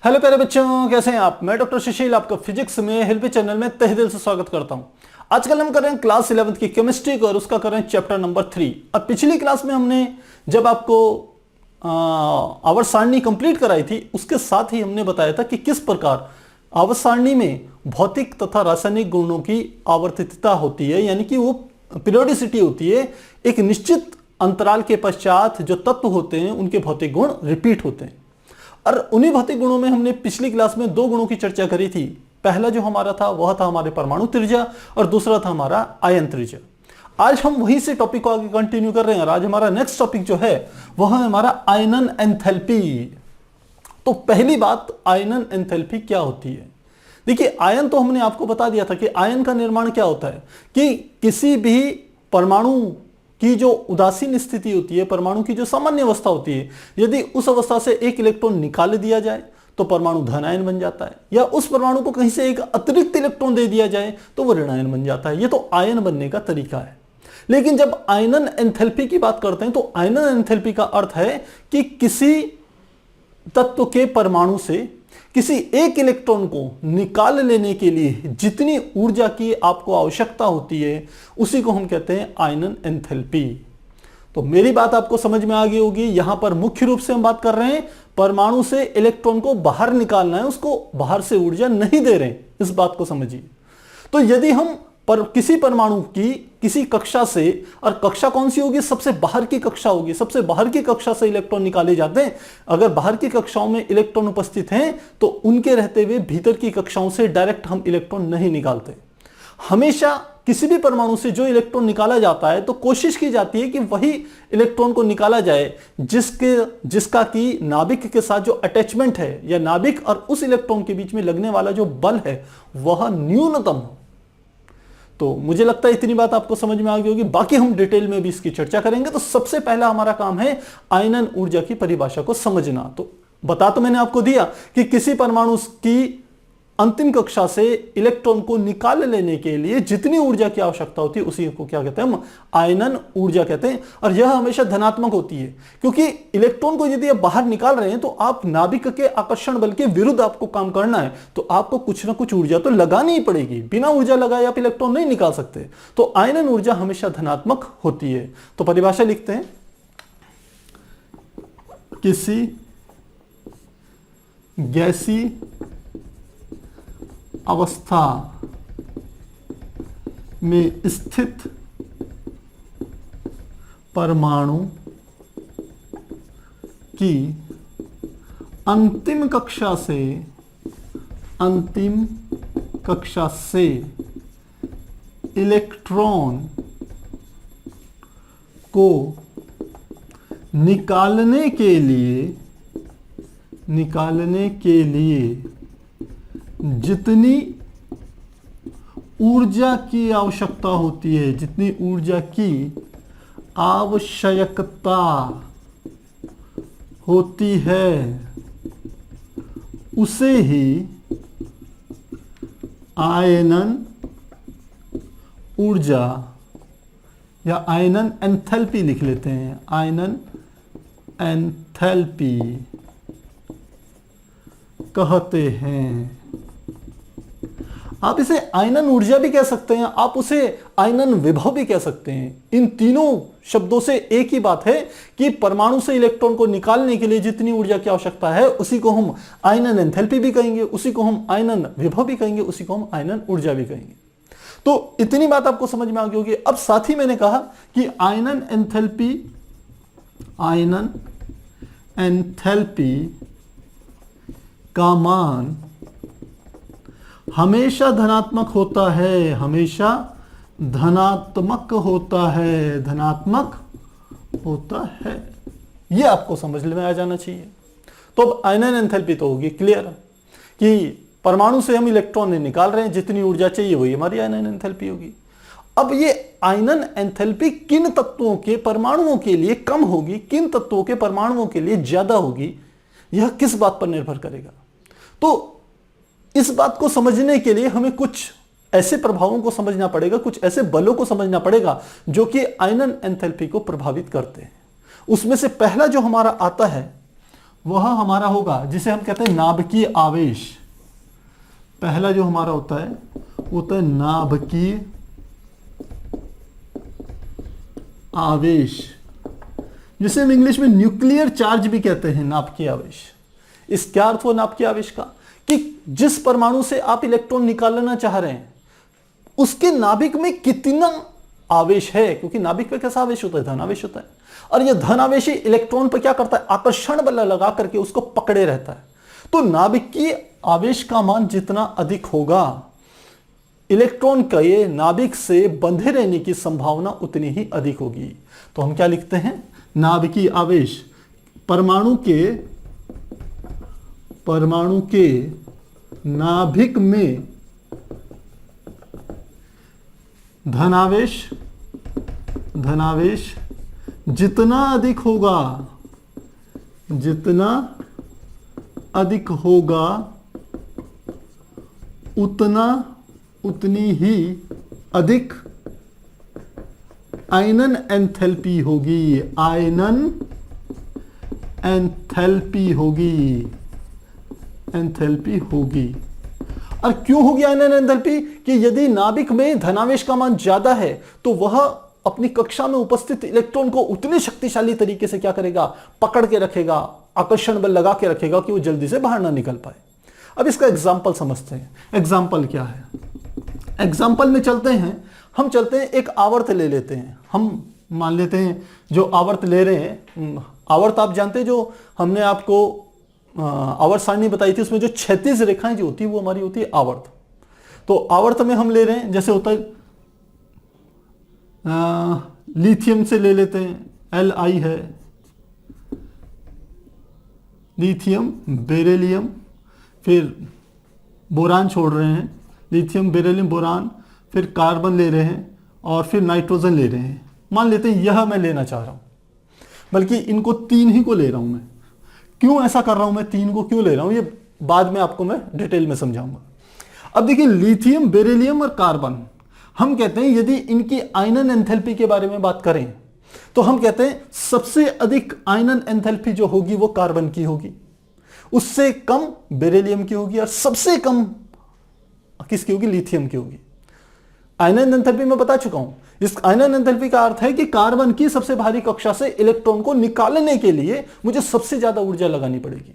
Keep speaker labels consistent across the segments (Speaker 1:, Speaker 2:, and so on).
Speaker 1: Hello प्यारे बच्चों, कैसे हैं आप। मैं डॉक्टर सुशील आपका फिजिक्स में हेल्पी चैनल में तहे दिल से स्वागत करता हूं। आजकल हम कर रहे हैं क्लास 11th की केमिस्ट्री को और उसका कर रहे हैं चैप्टर नंबर 3। और पिछली क्लास में हमने जब आपको आवर्त सारणी कंप्लीट कराई थी, उसके साथ ही हमने बताया था कि किस प्रकार आवर्त सारणी में भौतिक तथा रासायनिक गुणों की आवर्तितता होती है, यानी कि वो पीरियोडिसिटी होती है। एक निश्चित अंतराल के पश्चात जो तत्व होते हैं उनके भौतिक गुण रिपीट होते हैं। और उन्हीं भौतिक गुणों में हमने पिछली क्लास में दो गुणों की चर्चा करी थी। पहला जो हमारा था वह था हमारे परमाणु त्रिज्या और दूसरा था हमारा आयन त्रिज्या। आज हम वहीं से टॉपिक को आगे कंटिन्यू कर रहे हैं। आज हमारा नेक्स्ट टॉपिक जो है वह है हमारा आयनन एंथैल्पी। तो पहली बात, आयनन एंथैल्पी क्या होती है। देखिए, आयन तो हमने आपको बता दिया था कि आयन का निर्माण क्या होता है कि किसी भी परमाणु की जो उदासीन स्थिति होती है, परमाणु की जो सामान्य अवस्था होती है, यदि उस अवस्था से एक इलेक्ट्रॉन निकाल दिया जाए तो परमाणु धन आयन बन जाता है, या उस परमाणु को कहीं से एक अतिरिक्त इलेक्ट्रॉन दे दिया जाए तो वह ऋण आयन बन जाता है। यह तो आयन बनने का तरीका है। लेकिन जब आयनन एंथैल्पी की बात करते हैं तो आयनन एंथैल्पी का अर्थ है कि किसी तत्व के परमाणु से किसी एक इलेक्ट्रॉन को निकाल लेने के लिए जितनी ऊर्जा की आपको आवश्यकता होती है उसी को हम कहते हैं आयनन एंथैल्पी। तो मेरी बात आपको समझ में आ गई होगी। यहां पर मुख्य रूप से हम बात कर रहे हैं परमाणु से इलेक्ट्रॉन को बाहर निकालना है, उसको बाहर से ऊर्जा नहीं दे रहे हैं, इस बात को समझिए। तो यदि हम किसी परमाणु की किसी कक्षा से, और कक्षा कौन सी होगी, सबसे बाहर की कक्षा होगी, सबसे बाहर की कक्षा से इलेक्ट्रॉन निकाले जाते हैं। अगर बाहर की कक्षाओं में इलेक्ट्रॉन उपस्थित हैं तो उनके रहते हुए भीतर की कक्षाओं से डायरेक्ट हम इलेक्ट्रॉन नहीं निकालते। हमेशा किसी भी परमाणु से जो इलेक्ट्रॉन निकाला जाता है तो कोशिश की जाती है कि वही इलेक्ट्रॉन को निकाला जाए जिसका कि नाभिक के साथ जो अटैचमेंट है, या नाभिक और उस इलेक्ट्रॉन के बीच में लगने वाला जो बल है वह न्यूनतम हो। तो मुझे लगता है इतनी बात आपको समझ में आ गई होगी। बाकी हम डिटेल में भी इसकी चर्चा करेंगे। तो सबसे पहला हमारा काम है आयनन ऊर्जा की परिभाषा को समझना। तो बता तो मैंने आपको दिया कि किसी परमाणु की अंतिम कक्षा से इलेक्ट्रॉन को निकाल लेने के लिए जितनी ऊर्जा की आवश्यकता होती है उसी को क्या कहते हैं, हम आयनन ऊर्जा कहते हैं। और यह हमेशा धनात्मक होती है, क्योंकि इलेक्ट्रॉन को यदि आप बाहर निकाल रहे हैं तो आप नाभिक के आकर्षण बल के विरुद्ध आपको काम करना है, तो आपको कुछ ना कुछ ऊर्जा तो लगानी ही पड़ेगी। बिना ऊर्जा लगाए आप इलेक्ट्रॉन नहीं निकाल सकते। तो आयनन ऊर्जा हमेशा धनात्मक होती है। तो परिभाषा लिखते हैं, किसी गैसीय अवस्था में स्थित परमाणु की अंतिम कक्षा से इलेक्ट्रॉन को निकालने के लिए जितनी ऊर्जा की आवश्यकता होती है, जितनी ऊर्जा की आवश्यकता होती है उसे ही आयनन ऊर्जा या आयनन एंथैल्पी लिख लेते हैं। आयनन एंथैल्पी कहते हैं। आप इसे आयनन ऊर्जा भी कह सकते हैं, आप उसे आयनन विभव भी कह सकते हैं। इन तीनों शब्दों से एक ही बात है कि परमाणु से इलेक्ट्रॉन को निकालने के लिए जितनी ऊर्जा की आवश्यकता है उसी को हम आयनन एंथैल्पी भी कहेंगे, उसी को हम आयनन विभव भी कहेंगे, उसी को हम आयनन ऊर्जा भी कहेंगे। तो इतनी बात आपको समझ में आ गई होगी। अब साथ ही मैंने कहा कि आयनन एंथैल्पी का मान हमेशा धनात्मक होता है, हमेशा धनात्मक होता है। यह आपको समझ में आ जाना चाहिए। तो अब आयनन एंथैल्पी तो होगी क्लियर कि परमाणु से हम इलेक्ट्रॉन निकाल रहे हैं, जितनी ऊर्जा चाहिए वही हमारी आयनन एंथैल्पी होगी। अब ये आयनन एंथैल्पी किन तत्वों के परमाणुओं के लिए कम होगी, किन तत्वों के परमाणुओं के लिए ज्यादा होगी, यह किस बात पर निर्भर करेगा। तो इस बात को समझने के लिए हमें कुछ ऐसे प्रभावों को समझना पड़ेगा, कुछ ऐसे बलों को समझना पड़ेगा जो कि आयनन एंथैल्पी को प्रभावित करते हैं। उसमें से पहला जो हमारा आता है वह हमारा होगा जिसे हम कहते हैं नाभिकीय आवेश। पहला जो हमारा होता है वो होता है नाभिकीय आवेश, जिसे हम इंग्लिश में न्यूक्लियर चार्ज भी कहते हैं, नाभिकीय आवेश। इस क्या अर्थ हुआ नाभिकीय आवेश का, कि जिस परमाणु से आप इलेक्ट्रॉन निकालना चाह रहे हैं उसके नाभिक में कितना आवेश है, क्योंकि नाभिक पे कैसा आवेश होता है, धन आवेश होता है, और यह धन आवेश इलेक्ट्रॉन पर क्या करता है, आकर्षण बल लगा करके उसको पकड़े रहता है। तो नाभिकीय आवेश का मान जितना अधिक होगा, इलेक्ट्रॉन के नाभिक से बंधे रहने की संभावना उतनी ही अधिक होगी। तो हम क्या लिखते हैं, नाभिकीय आवेश परमाणु के नाभिक में धनावेश जितना अधिक होगा उतनी ही अधिक आयनन एंथैल्पी होगी, एंथैल्पी होगी। और क्यों होगी आयनन एंथैल्पी, कि यदि नाभिक में धनावेश का मान ज्यादा है तो वह अपनी कक्षा में उपस्थित इलेक्ट्रॉन को उतने शक्तिशाली तरीके से क्या करेगा, पकड़ के रखेगा, आकर्षण बल लगा के रखेगा कि वो जल्दी से बाहर ना निकल पाए। अब इसका एग्जाम्पल समझते हैं। एग्जाम्पल क्या है, एग्जाम्पल में चलते हैं, हम चलते हैं एक आवर्त ले लेते हैं। हम मान लेते हैं जो आवर्त ले रहे हैं, आवर्त आप जानते हैं, जो हमने आपको आवर्त सारणी बताई थी, उसमें जो 36 रेखाएं जो होती है वो हमारी होती है आवर्त। तो आवर्त में हम ले रहे हैं, जैसे होता है लिथियम से ले लेते हैं, Li है, लिथियम बेरिलियम, फिर बोरान छोड़ रहे हैं, लिथियम बेरिलियम बोरान, फिर कार्बन ले रहे हैं और फिर नाइट्रोजन ले रहे हैं। मान लेते हैं यह मैं लेना चाह रहा हूं, बल्कि इनको 3 ही को ले रहा हूं मैं। क्यों ऐसा कर रहा हूं, मैं 3 को क्यों ले रहा हूं, ये बाद में आपको मैं डिटेल में समझाऊंगा। अब देखिए लिथियम बेरिलियम और कार्बन, हम कहते हैं यदि इनकी आयनन एंथैल्पी के बारे में बात करें तो हम कहते हैं सबसे अधिक आयनन एंथैल्पी जो होगी वो कार्बन की होगी, उससे कम बेरिलियम की होगी और सबसे कम किसकी होगी, लिथियम की होगी। आयनन एंथैल्पी मैं बता चुका हूं। इस आयनन एंथैल्पी का अर्थ है कि कार्बन की सबसे भारी कक्षा से इलेक्ट्रॉन को निकालने के लिए मुझे सबसे ज्यादा ऊर्जा लगानी पड़ेगी।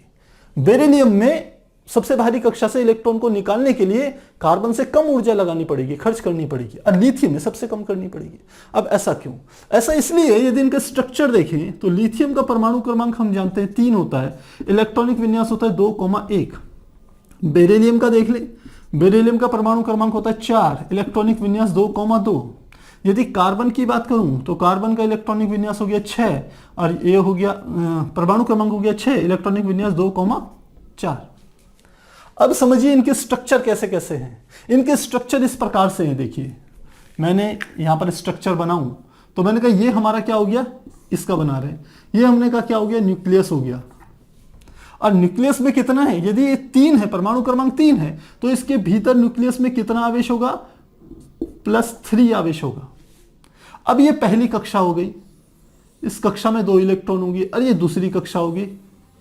Speaker 1: बेरिलियम में सबसे भारी कक्षा से इलेक्ट्रॉन को निकालने के लिए कार्बन से कम ऊर्जा लगानी पड़ेगी, खर्च करनी पड़ेगी, और लिथियम में सबसे कम करनी पड़ेगी। अब ऐसा क्यों, ऐसा इसलिए यदि इनका स्ट्रक्चर देखें तो लिथियम का परमाणु क्रमांक हम जानते हैं 3 होता है, इलेक्ट्रॉनिक विन्यास होता है 2,1। बेरिलियम का देख ले, बेरिलियम का परमाणु क्रमांक होता है 4, इलेक्ट्रॉनिक विन्यास 2,2। यदि कार्बन की बात करूं तो कार्बन का इलेक्ट्रॉनिक विन्यास हो गया 6 और ये हो गया परमाणु क्रमांक हो गया 6, इलेक्ट्रॉनिक विन्यास 2,4। अब समझिए इनके स्ट्रक्चर कैसे कैसे हैं। इनके स्ट्रक्चर इस प्रकार से हैं, देखिए मैंने यहां पर स्ट्रक्चर बनाऊं तो मैंने कहा ये हमारा क्या हो गया, इसका बना रहे हैं, ये हमने कहा क्या हो गया, न्यूक्लियस हो गया। और न्यूक्लियस में कितना है, यदि ये 3 है, परमाणु क्रमांक 3 है, तो इसके भीतर न्यूक्लियस में कितना आवेश होगा, +3 आवेश होगा। अब ये पहली कक्षा हो गई, इस कक्षा में 2 इलेक्ट्रॉन होंगे, और ये दूसरी कक्षा होगी,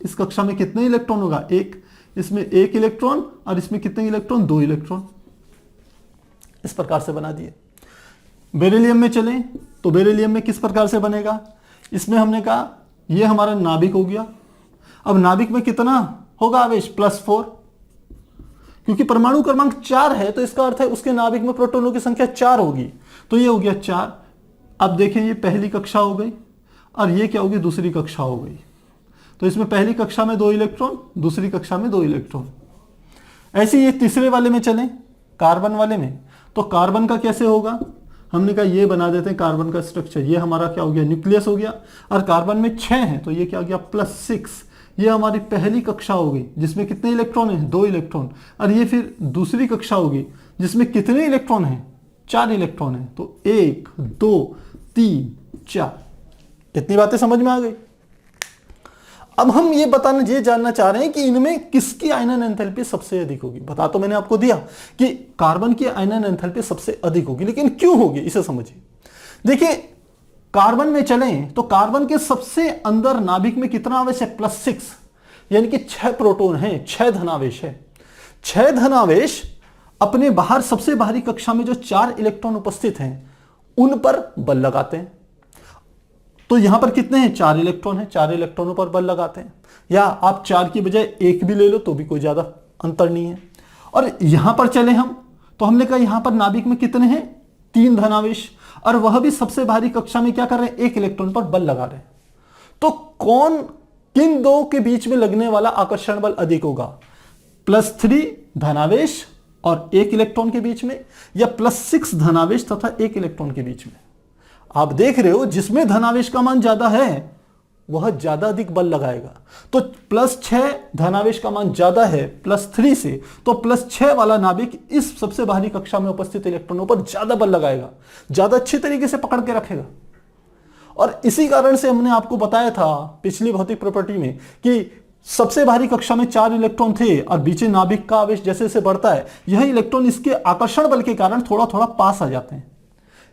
Speaker 1: इस कक्षा में कितने इलेक्ट्रॉन होगा, 1, इसमें 1 इलेक्ट्रॉन और इसमें कितने इलेक्ट्रॉन, 2 इलेक्ट्रॉन। इस प्रकार से बना दिए। बेरिलियम में चलें तो बेरिलियम में किस प्रकार से बनेगा, इसमें हमने कहा ये हमारा नाभिक हो गया। अब नाभिक में कितना होगा आवेश, +4, क्योंकि परमाणु क्रमांक 4 है तो इसका अर्थ है उसके नाभिक में प्रोटॉनों की संख्या 4 होगी, तो ये हो गया 4। अब देखें ये पहली कक्षा हो गई और ये क्या होगी, दूसरी कक्षा हो गई। तो इसमें पहली कक्षा में 2 इलेक्ट्रॉन, दूसरी कक्षा में 2 इलेक्ट्रॉन। ऐसे ये तीसरे वाले में चलें, कार्बन वाले में, तो कार्बन का कैसे होगा, हमने कहा ये बना देते हैं कार्बन का स्ट्रक्चर। ये हमारा क्या हो गया, न्यूक्लियस हो गया, और कार्बन में 6 है तो ये क्या हो गया, +6। ये हमारी पहली कक्षा हो गई जिसमें कितने इलेक्ट्रॉन हैं, 2 इलेक्ट्रॉन। और ये फिर दूसरी कक्षा होगी जिसमें कितने इलेक्ट्रॉन हैं, 4 इलेक्ट्रॉन हैं। तो 1, 2, 3, 4। इतनी बातें समझ में आ गई। अब हम ये जानना चाह रहे हैं कि इनमें किसकी आयनन एंथैल्पी सबसे अधिक होगी। बता तो मैंने आपको दिया कि कार्बन की आयनन एंथैल्पी सबसे अधिक होगी, लेकिन क्यों होगी इसे समझिए। देखिए कार्बन में चलें तो कार्बन के सबसे अंदर नाभिक में कितना आवेश है, +6। यानी कि 6 प्रोटॉन हैं, 6 धनावेश है। 6 धनावेश अपने बाहर सबसे बाहरी कक्षा में जो 4 इलेक्ट्रॉन उपस्थित हैं उन पर बल लगाते हैं। तो यहां पर कितने हैं? 4 इलेक्ट्रॉन हैं, 4 इलेक्ट्रॉनों पर बल लगाते हैं, या आप 4 की बजाय 1 भी ले लो तो भी कोई ज्यादा अंतर नहीं है। और यहां पर चले हम तो हमने कहा यहां पर नाभिक में कितने हैं? 3 धनावेश, और वह भी सबसे बाहरी कक्षा में क्या कर रहे हैं? 1 इलेक्ट्रॉन पर बल लगा रहे हैं। तो किन दो के बीच में लगने वाला आकर्षण बल अधिक होगा? +3 धनावेश और 1 इलेक्ट्रॉन के बीच में, या +6 धनावेश तथा 1 इलेक्ट्रॉन के बीच में? आप देख रहे हो जिसमें धनावेश का मान ज्यादा है वह ज्यादा अधिक बल लगाएगा। तो +6 धनावेश का मान ज्यादा है +3 से, तो +6 वाला नाभिक इस सबसे बाहरी कक्षा में उपस्थित इलेक्ट्रॉनों पर ज्यादा बल लगाएगा, ज्यादा अच्छी तरीके से पकड़ के रखेगा। और इसी कारण से हमने आपको बताया था पिछली भौतिक प्रॉपर्टी में कि सबसे बाहरी कक्षा में 4 इलेक्ट्रॉन थे और बीच में नाभिक का आवेश जैसे जैसे बढ़ता है यह इलेक्ट्रॉन इसके आकर्षण बल के कारण थोड़ा थोड़ा पास आ जाते हैं,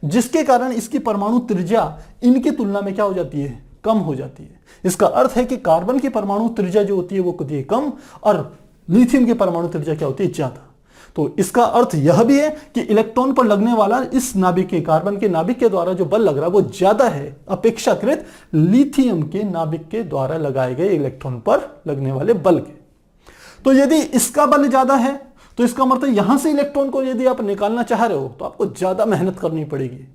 Speaker 1: जिसके कारण इसकी परमाणु त्रिज्या इनकी तुलना में क्या हो जाती है? कम हो जाती है। इसका अर्थ है कि कार्बन की परमाणु त्रिज्या जो होती है वो होती है कम, और लिथियम की परमाणु त्रिज्या क्या होती है? ज्यादा। तो इसका अर्थ यह भी है कि इलेक्ट्रॉन पर लगने वाला इस नाभिक के, कार्बन के नाभिक के द्वारा जो बल लग रहा है वो ज्यादा है अपेक्षाकृत लिथियम के नाभिक के द्वारा लगाए गए इलेक्ट्रॉन पर लगने वाले बल के। तो यदि इसका बल ज्यादा है तो इसका मतलब यहां से इलेक्ट्रॉन को यदि आप निकालना चाह रहे हो तो आपको ज्यादा मेहनत करनी पड़ेगी,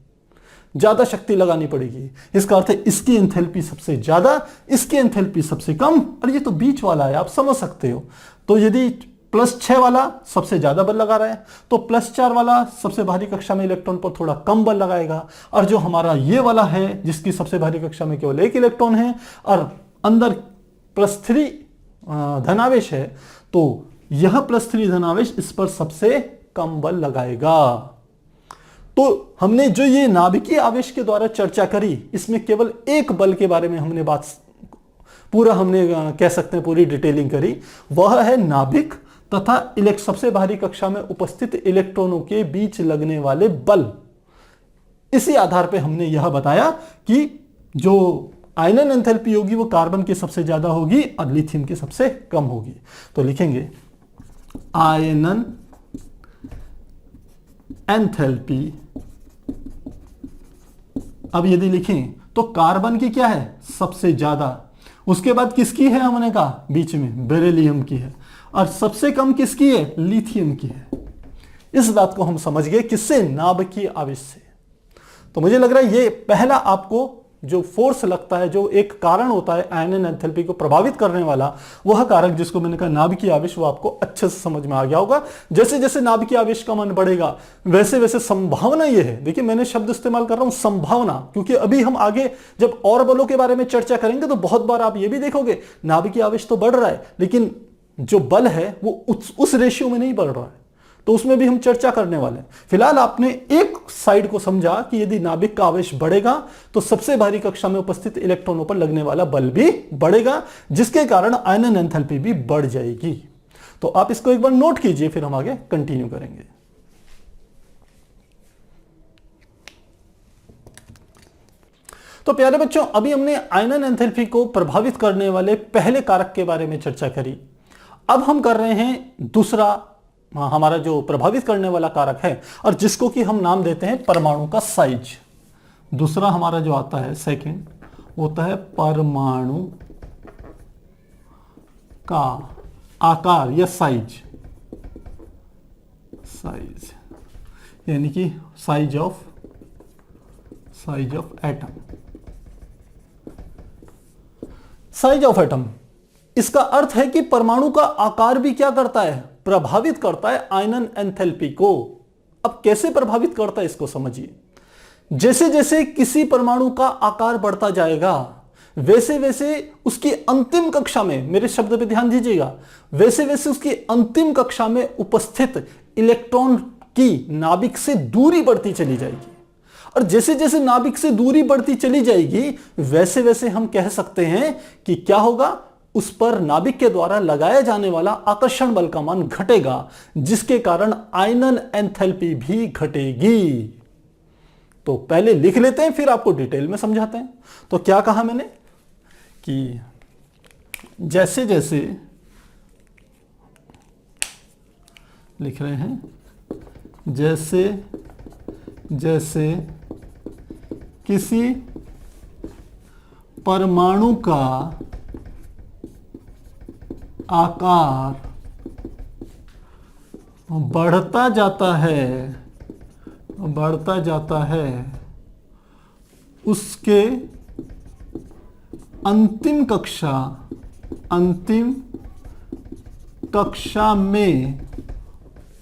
Speaker 1: ज्यादा शक्ति लगानी पड़ेगी। इसका अर्थ है इसकी एंथैल्पी सबसे ज्यादा, इसकी एंथैल्पी सबसे कम, और ये तो बीच वाला है, आप समझ सकते हो। तो यदि +6 वाला सबसे ज्यादा बल लगा रहा है तो +4 वाला सबसे बाहरी कक्षा में इलेक्ट्रॉन पर थोड़ा कम बल लगाएगा, और जो हमारा ये वाला है जिसकी सबसे बाहरी कक्षा में केवल 1 इलेक्ट्रॉन है और अंदर +3 धनावेश है, तो यह +3 धनावेश इस पर सबसे कम बल लगाएगा। तो हमने जो ये नाभिकीय आवेश के द्वारा चर्चा करी इसमें केवल एक बल के बारे में हमने बात पूरा हमने कह सकते हैं पूरी डिटेलिंग करी, वह है नाभिक तथा सबसे बाहरी कक्षा में उपस्थित इलेक्ट्रॉनों के बीच लगने वाले बल। इसी आधार पे हमने यह बताया कि जो आयनन एंथैल्पी होगी वो कार्बन की सबसे ज्यादा होगी और लिथियम की सबसे कम होगी। तो लिखेंगे आयनन एंथैल्पी। अब यदि लिखें तो कार्बन की क्या है? सबसे ज्यादा, उसके बाद किसकी है? हमने कहा बीच में बेरिलियम की है, और सबसे कम किसकी है? लिथियम की है। इस बात को हम समझ गए किससे? नाभिकीय आवेश से। तो मुझे लग रहा है ये पहला आपको जो फोर्स लगता है, जो एक कारण होता है आयनन एंथैल्पी को प्रभावित करने वाला, वह कारक जिसको मैंने कहा नाभिकीय आवेश, वो आपको अच्छे से समझ में आ गया होगा। जैसे जैसे नाभिकीय आवेश का मान बढ़ेगा वैसे वैसे संभावना ये है, देखिए मैंने शब्द इस्तेमाल कर रहा हूं संभावना, क्योंकि अभी हम आगे जब और बलों के बारे में चर्चा करेंगे तो बहुत बार आप ये भी देखोगे नाभिकीय आवेश तो बढ़ रहा है लेकिन जो बल है वो उस रेशियो में नहीं बढ़ रहा है, तो उसमें भी हम चर्चा करने वाले हैं। फिलहाल आपने एक साइड को समझा कि यदि नाभिक का आवेश बढ़ेगा तो सबसे बाहरी कक्षा में उपस्थित इलेक्ट्रॉनों पर लगने वाला बल भी बढ़ेगा, जिसके कारण आयनन एंथैल्पी भी बढ़ जाएगी। तो आप इसको एक बार नोट कीजिए, फिर हम आगे कंटिन्यू करेंगे। तो प्यारे बच्चों, अभी हमने आयनन एंथैल्पी को प्रभावित करने वाले पहले कारक के बारे में चर्चा करी। अब हम कर रहे हैं दूसरा हमारा जो प्रभावित करने वाला कारक है, और जिसको कि हम नाम देते हैं परमाणु का साइज। दूसरा हमारा जो आता है सेकंड होता है परमाणु का आकार या साइज, यानी कि size of atom. Size of atom, इसका अर्थ है कि परमाणु का आकार भी क्या करता है? प्रभावित करता है आयनन एंथैल्पी को। अब कैसे प्रभावित करता है इसको समझिए। जैसे जैसे किसी परमाणु का आकार बढ़ता जाएगा वैसे वैसे उसकी अंतिम कक्षा में, मेरे शब्द पे ध्यान दीजिएगा, वैसे वैसे उसकी अंतिम कक्षा में उपस्थित इलेक्ट्रॉन की नाभिक से दूरी बढ़ती चली जाएगी। और जैसे जैसे नाभिक से दूरी बढ़ती चली जाएगी वैसे वैसे हम कह सकते हैं कि क्या होगा? उस पर नाभिक के द्वारा लगाया जाने वाला आकर्षण बल का मान घटेगा, जिसके कारण आयनन एंथैल्पी भी घटेगी। तो पहले लिख लेते हैं फिर आपको डिटेल में समझाते हैं। तो क्या कहा मैंने कि जैसे जैसे लिख रहे हैं, जैसे जैसे किसी परमाणु का आकार बढ़ता जाता है, उसके अंतिम कक्षा में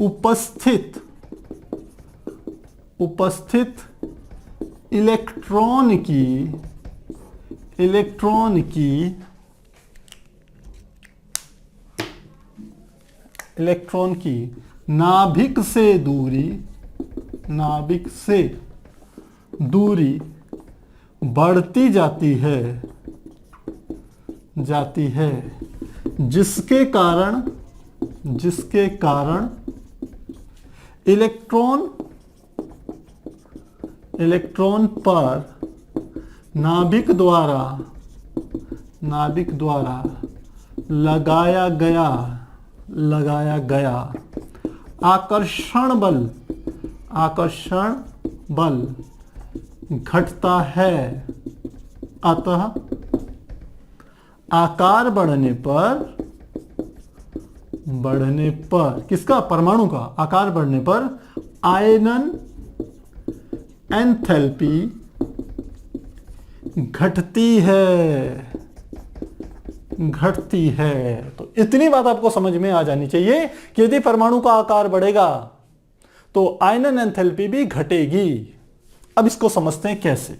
Speaker 1: उपस्थित इलेक्ट्रॉन की नाभिक से दूरी बढ़ती जाती है, जिसके कारण इलेक्ट्रॉन पर नाभिक द्वारा लगाया गया आकर्षण बल घटता है। अतः आकार बढ़ने पर किसका, परमाणु का आकार बढ़ने पर आयनन एंथैल्पी घटती है। तो इतनी बात आपको समझ में आ जानी चाहिए कि यदि परमाणु का आकार बढ़ेगा तो आयनन एंथैल्पी भी घटेगी। अब इसको समझते हैं कैसे।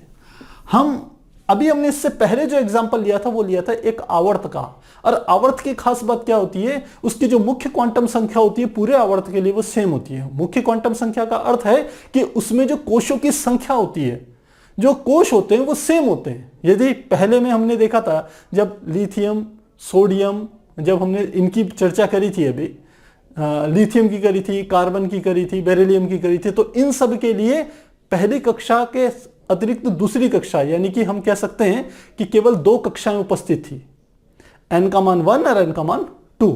Speaker 1: हमने इससे पहले जो एग्जांपल लिया था वो लिया था एक आवर्त का, और आवर्त की खास बात क्या होती है, उसकी जो मुख्य क्वांटम संख्या होती है पूरे आवर्त के लिए वो सेम होती है। मुख्य क्वांटम संख्या का अर्थ है कि उसमें जो कोशों की संख्या होती है, जो कोश होते हैं वो सेम होते हैं। यदि पहले में हमने देखा था जब लिथियम, सोडियम, जब हमने इनकी चर्चा करी थी, अभी लिथियम की करी थी, कार्बन की करी थी, बेरिलियम की करी थी, तो इन सब के लिए पहली कक्षा के अतिरिक्त दूसरी कक्षा, यानी कि हम कह सकते हैं कि केवल 2 कक्षाएं उपस्थित थी, n का मान 1 और n का मान 2।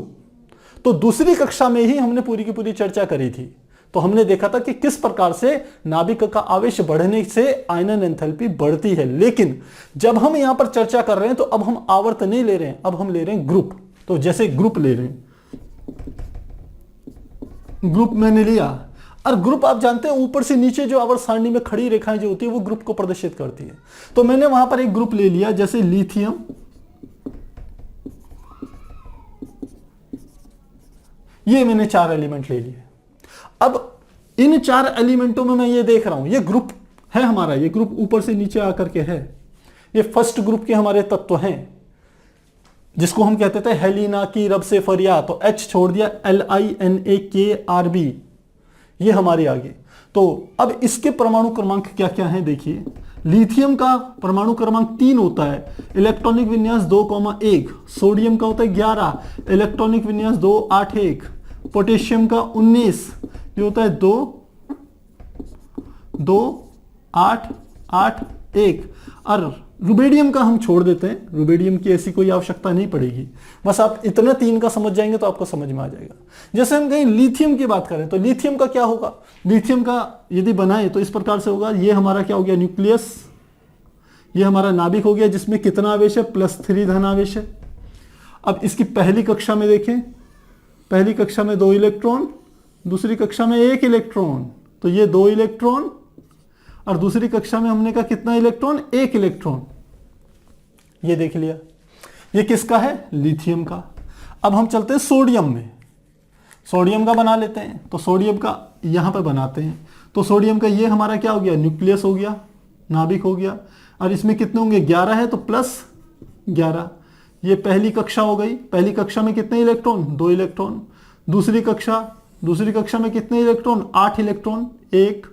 Speaker 1: तो दूसरी कक्षा में ही हमने पूरी की पूरी चर्चा करी थी। तो हमने देखा था कि किस प्रकार से नाभिक का आवेश बढ़ने से आयनन एंथैल्पी बढ़ती है। लेकिन जब हम यहां पर चर्चा कर रहे हैं तो अब हम आवर्त नहीं ले रहे हैं, अब हम ले रहे हैं ग्रुप। तो जैसे ग्रुप ले रहे हैं, ग्रुप मैंने लिया, और ग्रुप आप जानते हैं ऊपर से नीचे जो आवर्त सारणी में खड़ी रेखाएं जो होती है वो ग्रुप को प्रदर्शित करती है। तो मैंने वहां पर एक ग्रुप ले लिया, जैसे लिथियम, ये मैंने 4 एलिमेंट ले लिए। अब इन 4 एलिमेंटों में मैं ये देख रहा हूं, ये ग्रुप है हमारा, ये ग्रुप ऊपर से नीचे आकर के है, ये फर्स्ट ग्रुप के हमारे तत्व हैं, जिसको हम कहते थे हेलिना की रब से फरियाद। तो H छोड़ दिया, LINAKRB, ये हमारे आगे। तो अब इसके परमाणु क्रमांक क्या क्या हैं देखिए। लिथियम का परमाणु क्रमांक 3 होता है, इलेक्ट्रॉनिक विन्यास 2,1। सोडियम का होता है 11, इलेक्ट्रॉनिक विन्यास 2,8,1। पोटेशियम का 19, ये होता है 2,8,8,1। और रुबेडियम का हम छोड़ देते हैं, रुबेडियम की ऐसी कोई आवश्यकता नहीं पड़ेगी, बस आप इतना 3 का समझ जाएंगे तो आपको समझ में आ जाएगा। जैसे हम कहीं लिथियम की बात करें तो लिथियम का क्या होगा, लिथियम का यदि बनाए तो इस प्रकार से होगा, ये हमारा क्या हो गया, न्यूक्लियस, ये हमारा नाभिक हो गया जिसमें कितना आवेश है, +3 धन आवेश है। अब इसकी पहली कक्षा में देखें, पहली कक्षा में 2 इलेक्ट्रॉन, दूसरी कक्षा में 1 इलेक्ट्रॉन, तो ये 2 इलेक्ट्रॉन, और दूसरी कक्षा में हमने कहा कितना इलेक्ट्रॉन, 1 इलेक्ट्रॉन। ये देख लिया, ये किसका है, लिथियम का। अब हम चलते हैं सोडियम में, सोडियम का बना लेते हैं। तो सोडियम का यहां पर बनाते हैं, तो सोडियम का ये हमारा क्या हो गया, न्यूक्लियस हो गया, नाभिक हो गया, और इसमें कितने होंगे, 11 है तो +11। ये पहली कक्षा हो गई, पहली कक्षा में कितने इलेक्ट्रॉन, 2 इलेक्ट्रॉन। दूसरी कक्षा में कितने इलेक्ट्रॉन, 8 इलेक्ट्रॉन, 1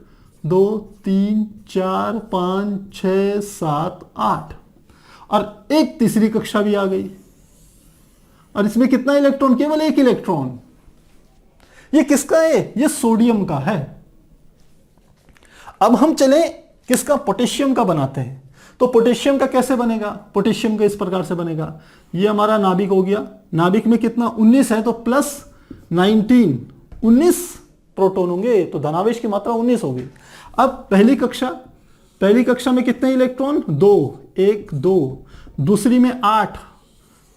Speaker 1: 2 3 4 5 6 7 8। और एक तीसरी कक्षा भी आ गई, और इसमें कितना इलेक्ट्रॉन, केवल 1 इलेक्ट्रॉन। ये किसका है, ये सोडियम का है। अब हम चले किसका, पोटेशियम का बनाते हैं। तो पोटेशियम का कैसे बनेगा? पोटेशियम का इस प्रकार से बनेगा, ये हमारा नाभिक हो गया, नाभिक में कितना 19 है तो प्लस 19, 19 प्रोटॉन होंगे, तो धनावेश की मात्रा 19 होगी। अब पहली कक्षा में कितने इलेक्ट्रॉन? 2, 1 2, दूसरी में 8,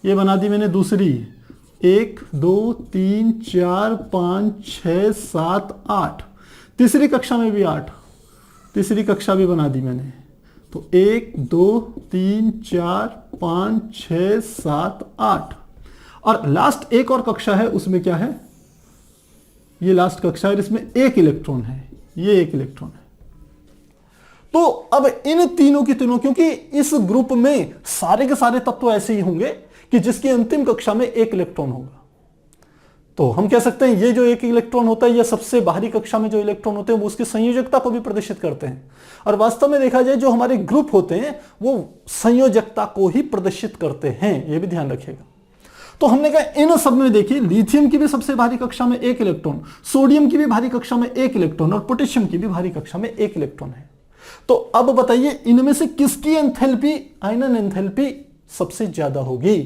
Speaker 1: ये बना दी मैंने दूसरी, 1 2 3 4 5 6 7 8, तीसरी कक्षा में भी 8, तीसरी कक्षा भी बना दी मैंने, तो 1 2 3 4 5 6 7 8, और लास्ट एक और कक्षा है, उसमें क्या है? ये लास्ट कक्षा है, इसमें 1 इलेक्ट्रॉन है, ये 1 इलेक्ट्रॉन है। तो अब इन तीनों की तीनों, क्योंकि इस ग्रुप में सारे के सारे तत्व ऐसे ही होंगे कि जिसकी अंतिम कक्षा में 1 इलेक्ट्रॉन होगा, तो हम कह सकते हैं ये जो 1 इलेक्ट्रॉन होता है, ये सबसे बाहरी कक्षा में जो इलेक्ट्रॉन होते हैं वो उसकी संयोजकता को भी प्रदर्शित करते हैं। और वास्तव में देखा जाए जो हमारे ग्रुप होते हैं वो संयोजकता को ही प्रदर्शित करते हैं, ये भी ध्यान रखिएगा। तो हमने कहा इन सब में देखिए, लिथियम की भी सबसे भारी कक्षा में 1 इलेक्ट्रॉन, सोडियम की भी भारी कक्षा में 1 इलेक्ट्रॉन, और पोटेशियम की भी भारी कक्षा में 1 इलेक्ट्रॉन है। तो अब बताइए इनमें से किसकी एंथैल्पी, आयनन एंथैल्पी सबसे ज्यादा होगी?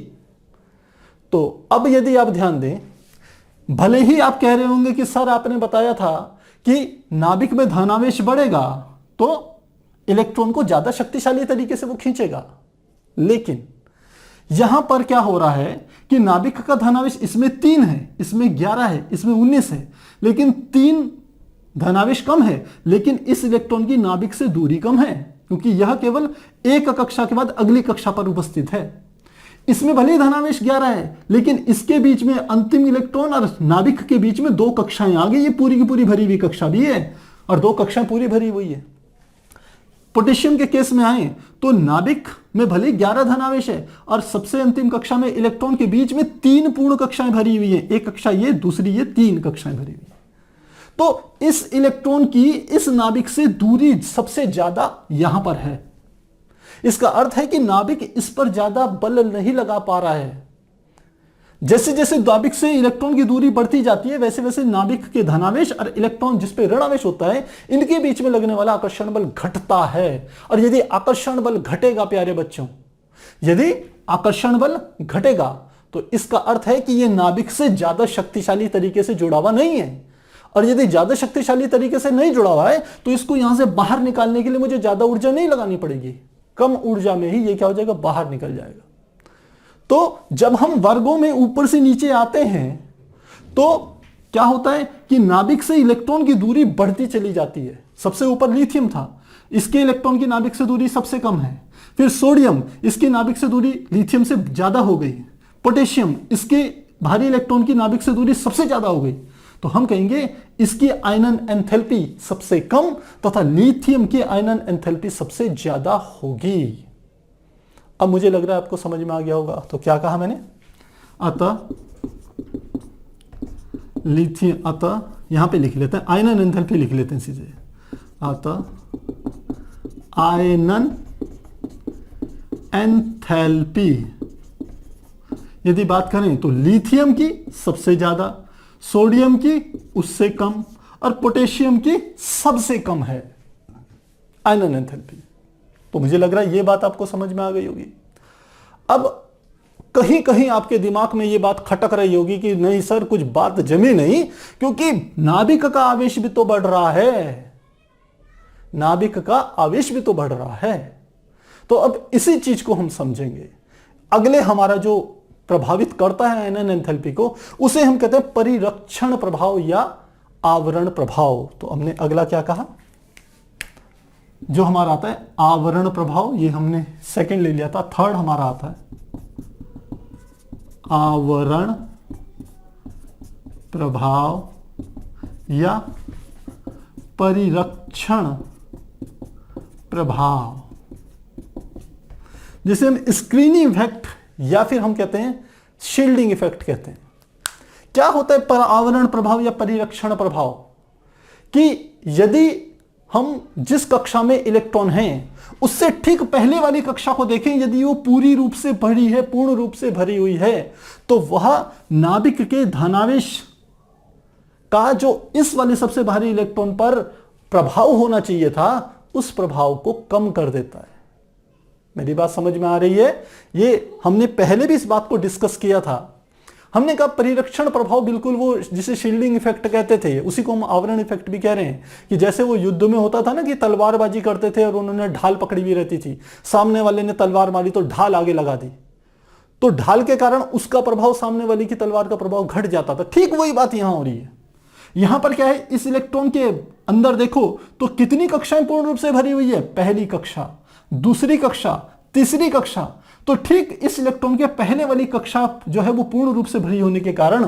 Speaker 1: तो अब यदि आप ध्यान दें, भले ही आप कह रहे होंगे कि सर आपने बताया था कि नाभिक में धनावेश बढ़ेगा तो इलेक्ट्रॉन को ज्यादा शक्तिशाली तरीके से वो खींचेगा, लेकिन यहां पर क्या हो रहा है कि नाभिक का धनावेश इसमें 3 है, इसमें 11 है, इसमें 19 है, लेकिन 3 धनावेश कम है, लेकिन इस इलेक्ट्रॉन की नाभिक से दूरी कम है, क्योंकि यह केवल एक कक्षा के बाद अगली कक्षा पर उपस्थित है। इसमें भले ही धनावेश 11 है, लेकिन इसके बीच में अंतिम इलेक्ट्रॉन और नाभिक के बीच में 2 कक्षाएं आ गई, ये पूरी की पूरी भरी हुई कक्षा भी है और 2 कक्षाएं पूरी भरी हुई है। पोटेशियम के केस में आए तो नाभिक में भले 11 धनावेश है और सबसे अंतिम कक्षा में इलेक्ट्रॉन के बीच में 3 पूर्ण कक्षाएं भरी हुई है, एक कक्षा ये, दूसरी ये, 3 कक्षाएं भरी हुई है। तो इस इलेक्ट्रॉन की इस नाभिक से दूरी सबसे ज्यादा यहां पर है। इसका अर्थ है कि नाभिक इस पर ज्यादा बल नहीं लगा पा रहा है। जैसे जैसे नाभिक से इलेक्ट्रॉन की दूरी बढ़ती जाती है, वैसे वैसे नाभिक के धनावेश और इलेक्ट्रॉन जिस पे ऋणावेश होता है, इनके बीच में लगने वाला आकर्षण बल घटता है। और यदि आकर्षण बल घटेगा प्यारे बच्चों, यदि आकर्षण बल घटेगा तो इसका अर्थ है कि यह नाभिक से ज्यादा शक्तिशाली तरीके से जुड़ा हुआ नहीं है। और यदि ज्यादा शक्तिशाली तरीके से नहीं जुड़ा हुआ है तो इसको यहां से बाहर निकालने के लिए मुझे ज्यादा ऊर्जा नहीं लगानी पड़ेगी, कम ऊर्जा में ही ये क्या हो जाएगा, बाहर निकल जाएगा। तो जब हम वर्गों में ऊपर से नीचे आते हैं तो क्या होता है कि नाभिक से इलेक्ट्रॉन की दूरी बढ़ती चली जाती है। सबसे ऊपर लिथियम था, इसके इलेक्ट्रॉन की नाभिक से दूरी सबसे कम है। फिर सोडियम, इसकी नाभिक से दूरी लिथियम से ज्यादा हो गई। पोटेशियम, इसके भारी इलेक्ट्रॉन की नाभिक से दूरी सबसे ज्यादा हो गई। तो हम कहेंगे इसकी आयनन एंथैल्पी सबसे कम तथा लिथियम की आयनन एंथैल्पी सबसे ज्यादा होगी। अब मुझे लग रहा है आपको समझ में आ गया होगा। तो क्या कहा मैंने, अतः लिथियम, अतः यहां पे लिख लेते हैं आयनन एंथैल्पी, लिख लेते हैं सीधे, अतः आयनन एंथैल्पी यदि बात करें तो लिथियम की सबसे ज्यादा, सोडियम की उससे कम और पोटेशियम की सबसे कम है आयनन एंथैल्पी। तो मुझे लग रहा है ये बात आपको समझ में आ गई होगी। अब कहीं कहीं आपके दिमाग में ये बात खटक रही होगी कि नहीं सर कुछ बात जमी नहीं, क्योंकि नाभिक का आवेश भी तो बढ़ रहा है, नाभिक का आवेश भी तो बढ़ रहा है। तो अब इसी चीज को हम समझेंगे। अगले हमारा जो प्रभावित करता है आयनन एंथैल्पी को, उसे हम कहते हैं परिरक्षण प्रभाव या आवरण प्रभाव। तो हमने अगला क्या कहा, जो हमारा आता है आवरण प्रभाव, ये हमने सेकंड ले लिया था, थर्ड हमारा आता है आवरण प्रभाव या परिरक्षण प्रभाव, जिसे हम स्क्रीनिंग इफेक्ट या फिर हम कहते हैं शील्डिंग इफेक्ट कहते हैं। क्या होता है आवरण प्रभाव या परिरक्षण प्रभाव, कि यदि हम जिस कक्षा में इलेक्ट्रॉन हैं उससे ठीक पहले वाली कक्षा को देखें, यदि वो पूरी रूप से भरी है, पूर्ण रूप से भरी हुई है, तो वह नाभिक के धनावेश का जो इस वाले सबसे भारी इलेक्ट्रॉन पर प्रभाव होना चाहिए था, उस प्रभाव को कम कर देता है। मेरी बात समझ में आ रही है? ये हमने पहले भी इस बात को डिस्कस किया था। हमने कहा परिरक्षण प्रभाव बिल्कुल वो जिसे शील्डिंग इफेक्ट कहते थे, उसी को हम आवरण इफेक्ट भी कह रहे हैं, कि जैसे वो युद्ध में होता था ना कि तलवारबाजी करते थे और उन्होंने ढाल पकड़ी हुई रहती थी, सामने वाले ने तलवार मारी तो ढाल आगे लगा दी, तो ढाल के कारण उसका प्रभाव सामने वाले की तलवार का प्रभाव घट जाता था। ठीक वही बात यहां हो रही है। यहां पर क्या है, इस इलेक्ट्रॉन के अंदर देखो तो कितनी कक्षाएं पूर्ण रूप से भरी हुई है, पहली कक्षा, दूसरी कक्षा, तीसरी कक्षा। तो ठीक इस इलेक्ट्रॉन के पहले वाली कक्षा जो है वो पूर्ण रूप से भरी होने के कारण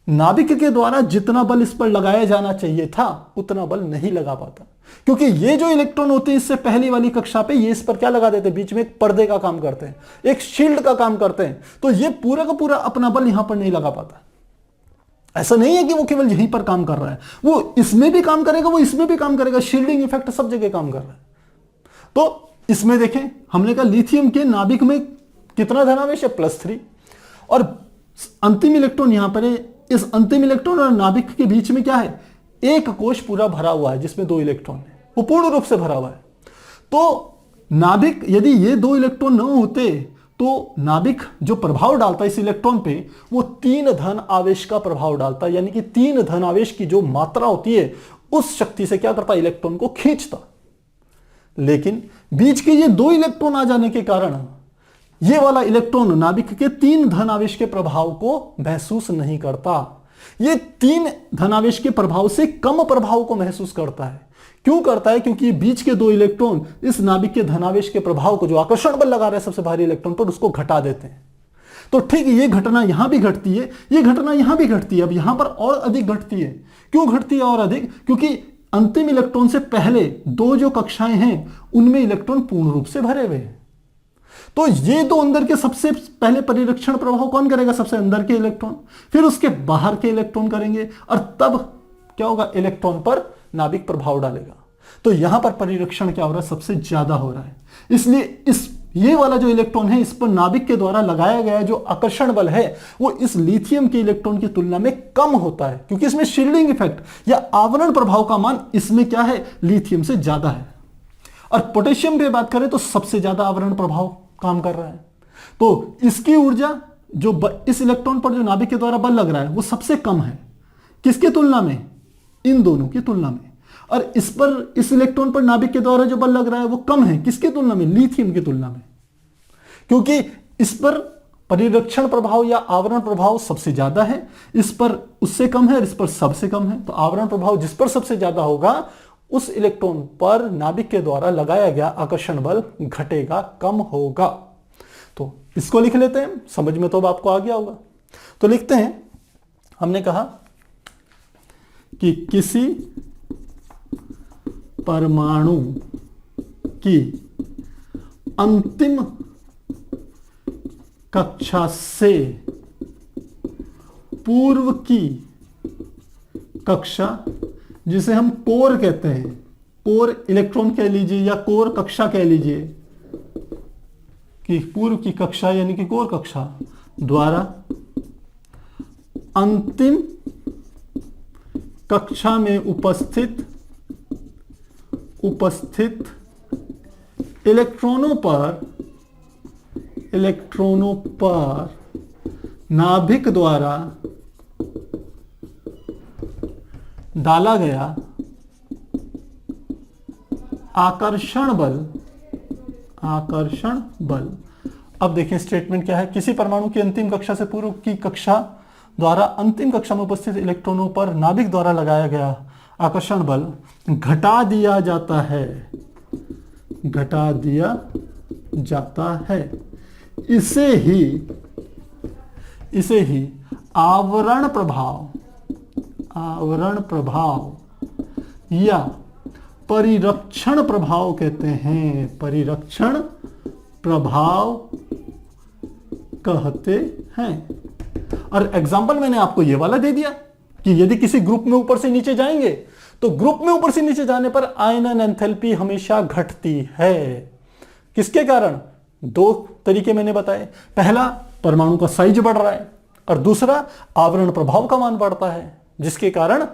Speaker 1: नाभिक के द्वारा जितना बल इस पर लगाया जाना चाहिए था उतना बल नहीं लगा पाता, क्योंकि ये जो इलेक्ट्रॉन होते हैं इससे पहली वाली कक्षा पे ये इस पर क्या लगा देते हैं, बीच में एक पर्दे का काम करते हैं, एक शील्ड का काम करते हैं, तो ये पूरा का पूरा अपना बल यहां पर नहीं लगा पाता। ऐसा नहीं है कि वो केवल यहीं पर काम कर रहा है, वो इसमें भी काम करेगा, वो इसमें भी काम करेगा, शील्डिंग इफेक्ट सब जगह काम कर रहा है। तो इसमें देखें, हमने कहा लिथियम के नाभिक में कितना धनावेश है, +3, और अंतिम इलेक्ट्रॉन यहां पर है। इस अंतिम इलेक्ट्रॉन और नाभिक के बीच में क्या है, एक कोश पूरा भरा हुआ है जिसमें 2 इलेक्ट्रॉन है, वो पूर्ण रूप से भरा हुआ है। तो नाभिक, यदि ये 2 इलेक्ट्रॉन न होते तो नाभिक जो प्रभाव डालता है इस इलेक्ट्रॉन पे, वो 3 धन आवेश का प्रभाव डालता है, यानी कि 3 धन आवेश की जो मात्रा होती है उस शक्ति से क्या करता है, इलेक्ट्रॉन को खींचता। लेकिन बीच के ये 2 इलेक्ट्रॉन आ जाने के कारण ये वाला इलेक्ट्रॉन नाभिक के 3 धनावेश के प्रभाव को महसूस नहीं करता। ये 3 धनावेश के प्रभाव से कम प्रभाव को महसूस करता है। क्यों करता है? क्योंकि बीच के 2 इलेक्ट्रॉन इस नाभिक के धनावेश के प्रभाव को, जो आकर्षण बल लगा रहे हैं सबसे भारी इलेक्ट्रॉन पर, उसको घटा देते हैं। तो ठीक ये घटना यहां भी घटती है, ये घटना यहां भी घटती है। अब यहां पर और अधिक घटती है। क्यों घटती है और अधिक? क्योंकि अंतिम इलेक्ट्रॉन से पहले 2 जो कक्षाएं हैं उनमें इलेक्ट्रॉन पूर्ण रूप से भरे हुए हैं। तो ये 2 अंदर के सबसे पहले परिरक्षण प्रभाव कौन करेगा, सबसे अंदर के इलेक्ट्रॉन, फिर उसके बाहर के इलेक्ट्रॉन करेंगे, और तब क्या होगा, इलेक्ट्रॉन पर नाभिक प्रभाव डालेगा। तो यहां पर परिरक्षण क्या हो रहा है, सबसे ज्यादा हो रहा है। इसलिए ये वाला जो इलेक्ट्रॉन है इस पर नाभिक के द्वारा लगाया गया जो आकर्षण बल है वो इस लिथियम के इलेक्ट्रॉन की तुलना में कम होता है, क्योंकि इसमें शील्डिंग इफेक्ट या आवरण प्रभाव का मान इसमें क्या है, लिथियम से ज्यादा है। और पोटेशियम पे बात करें तो सबसे ज्यादा आवरण प्रभाव काम कर रहा है। तो इसकी ऊर्जा जो इस इलेक्ट्रॉन पर जो नाभिक के द्वारा बल लग रहा है वो सबसे कम है। किसके तुलना में? इन दोनों की तुलना में। और इस इलेक्ट्रॉन पर नाभिक के द्वारा जो बल लग रहा है वो कम है। किसके तुलना में? लिथियम की तुलना में। क्योंकि इस पर परिरक्षण प्रभाव या आवरण प्रभाव सबसे ज्यादा है, इस पर उससे कम है और इस पर सबसे कम है। तो आवरण प्रभाव जिस पर सबसे ज्यादा होगा उस इलेक्ट्रॉन पर नाभिक के द्वारा लगाया गया आकर्षण बल घटेगा, कम होगा। तो इसको लिख लेते हैं, समझ में तो अब आपको आ गया होगा। तो लिखते हैं, हमने कहा कि किसी परमाणु की अंतिम कक्षा से पूर्व की कक्षा, जिसे हम कोर कहते हैं, कोर इलेक्ट्रॉन कह लीजिए या कोर कक्षा कह लीजिए, कि पूर्व की कक्षा यानी कि कोर कक्षा द्वारा अंतिम कक्षा में उपस्थित इलेक्ट्रॉनों पर नाभिक द्वारा डाला गया आकर्षण बल। अब देखें स्टेटमेंट क्या है, किसी परमाणु की अंतिम कक्षा से पूर्व की कक्षा द्वारा अंतिम कक्षा में उपस्थित इलेक्ट्रॉनों पर नाभिक द्वारा लगाया गया आकर्षण बल घटा दिया जाता है। इसे ही आवरण प्रभाव या परिरक्षण प्रभाव कहते हैं। परिरक्षण प्रभाव कहते हैं। और एग्जाम्पल मैंने आपको ये वाला दे दिया कि यदि किसी ग्रुप में ऊपर से नीचे जाएंगे तो ग्रुप में ऊपर से नीचे जाने पर आयनन एंथैल्पी हमेशा घटती है। किसके कारण? 2 तरीके मैंने बताए। पहला, परमाणु का साइज बढ़ रहा है, और दूसरा आवरण प्रभाव का मान बढ़ता है, जिसके कारण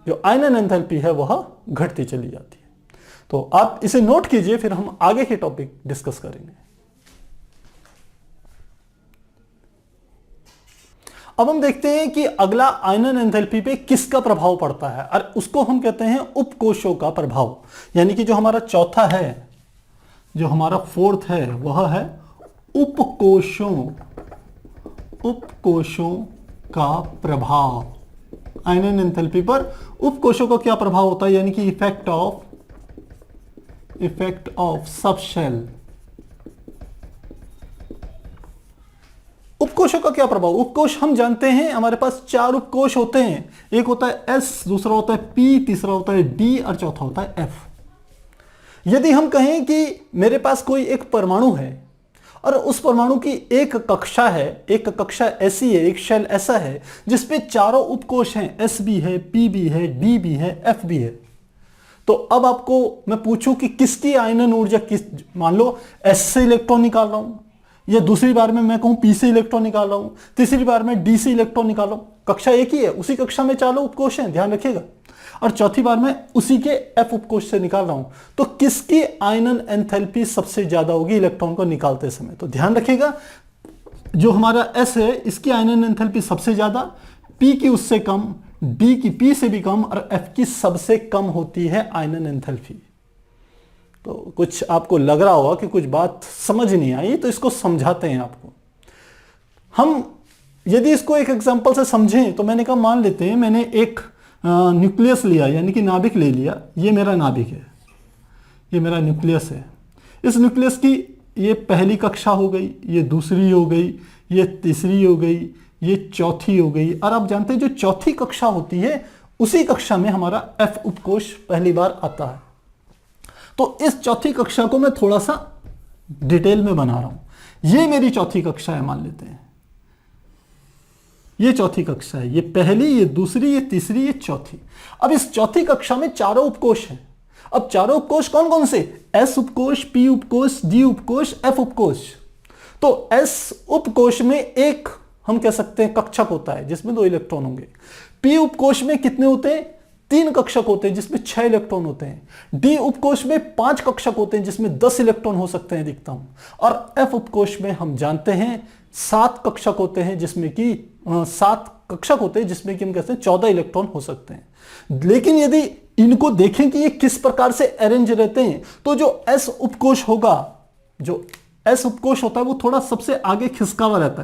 Speaker 1: जो आयनन एंथैल्पी है वह घटती चली जाती है। तो आप इसे नोट कीजिए, फिर हम आगे के टॉपिक डिस्कस करेंगे। अब हम देखते हैं कि अगला आयनन एंथैल्पी पे किसका प्रभाव पड़ता है, और उसको हम कहते हैं उपकोशों का प्रभाव। यानी कि जो हमारा चौथा है, जो हमारा फोर्थ है, वह है उपकोशों का प्रभाव। आयनन एंथैल्पी पर उपकोशों का क्या प्रभाव होता है, यानी कि इफेक्ट ऑफ सबशेल। उपकोशों का क्या प्रभाव? उपकोश हम जानते हैं हमारे पास 4 उपकोश होते हैं। एक होता है S, दूसरा होता है P, तीसरा होता है D और चौथा होता है F। यदि हम कहें कि मेरे पास कोई एक परमाणु है और उस परमाणु की एक कक्षा है, एक कक्षा ऐसी है, एक शेल ऐसा है जिसपे चारों उपकोश हैं, S भी है, P भी है, D भी है, F भी है, तो अब आपको मैं पूछूं कि किसकी आयनन ऊर्जा किस, मान लो S से इलेक्ट्रॉन निकाल रहा हूं, या दूसरी बार में मैं कहूं P से इलेक्ट्रॉन निकाल रहा हूं, तीसरी बार में D से इलेक्ट्रॉन निकाल रहा हूं, कक्षा एक ही है, उसी कक्षा में चारों उपकोश हैं, ध्यान रखिएगा, और चौथी बार में उसी के F उपकोश से निकाल रहा हूं, तो किसकी आयनन एंथैल्पी सबसे ज्यादा होगी इलेक्ट्रॉन को निकालते समय? तो ध्यान रखिएगा, जो हमारा S है इसकी आयनन एंथैल्पी सबसे ज्यादा, P की उससे कम, D की P से भी कम, और F की सबसे कम होती है आयनन एंथैल्पी। तो कुछ आपको लग रहा होगा कि कुछ बात समझ नहीं आई, तो इसको समझाते हैं आपको। हम यदि इसको एक एग्जांपल से समझें तो मैंने कहा, मान लेते हैं मैंने एक न्यूक्लियस लिया, यानी कि नाभिक ले लिया, ये मेरा नाभिक है, ये मेरा न्यूक्लियस है। इस न्यूक्लियस की ये पहली कक्षा हो गई, ये दूसरी हो गई, ये तीसरी हो गई, ये चौथी हो गई, और आप जानते हैं जो चौथी कक्षा होती है उसी कक्षा में हमारा F उपकोश पहली बार आता है। तो इस चौथी कक्षा को मैं थोड़ा सा डिटेल में बना रहा हूं। ये मेरी चौथी कक्षा है, मान लेते हैं ये चौथी कक्षा है, ये पहली, ये दूसरी, ये तीसरी, ये चौथी। अब इस चौथी कक्षा में चारों उपकोश हैं। अब चारों उपकोश कौन कौन से? S उपकोश, P उपकोश, D उपकोश, F उपकोश। तो S उपकोश में एक हम कह सकते हैं कक्षक होता है जिसमें 2 इलेक्ट्रॉन होंगे। P उपकोश में कितने होते हैं? 3 कक्षक होते हैं जिसमें 6 इलेक्ट्रॉन होते हैं। D उपकोश में 5 कक्षक होते हैं जिसमें 10 इलेक्ट्रॉन हो सकते हैं अधिकतम। और F उपकोश में हम जानते हैं 7 कक्षक होते हैं जिसमें कि 7 कक्षक होते हैं जिसमें कि हम कहते हैं 14 इलेक्ट्रॉन हो सकते हैं। लेकिन यदि इनको देखें कि ये किस प्रकार से अरेंज रहते हैं, तो जो S उपकोश होगा, जो S उपकोश होता है वो थोड़ा सबसे आगे खिसका हुआ रहता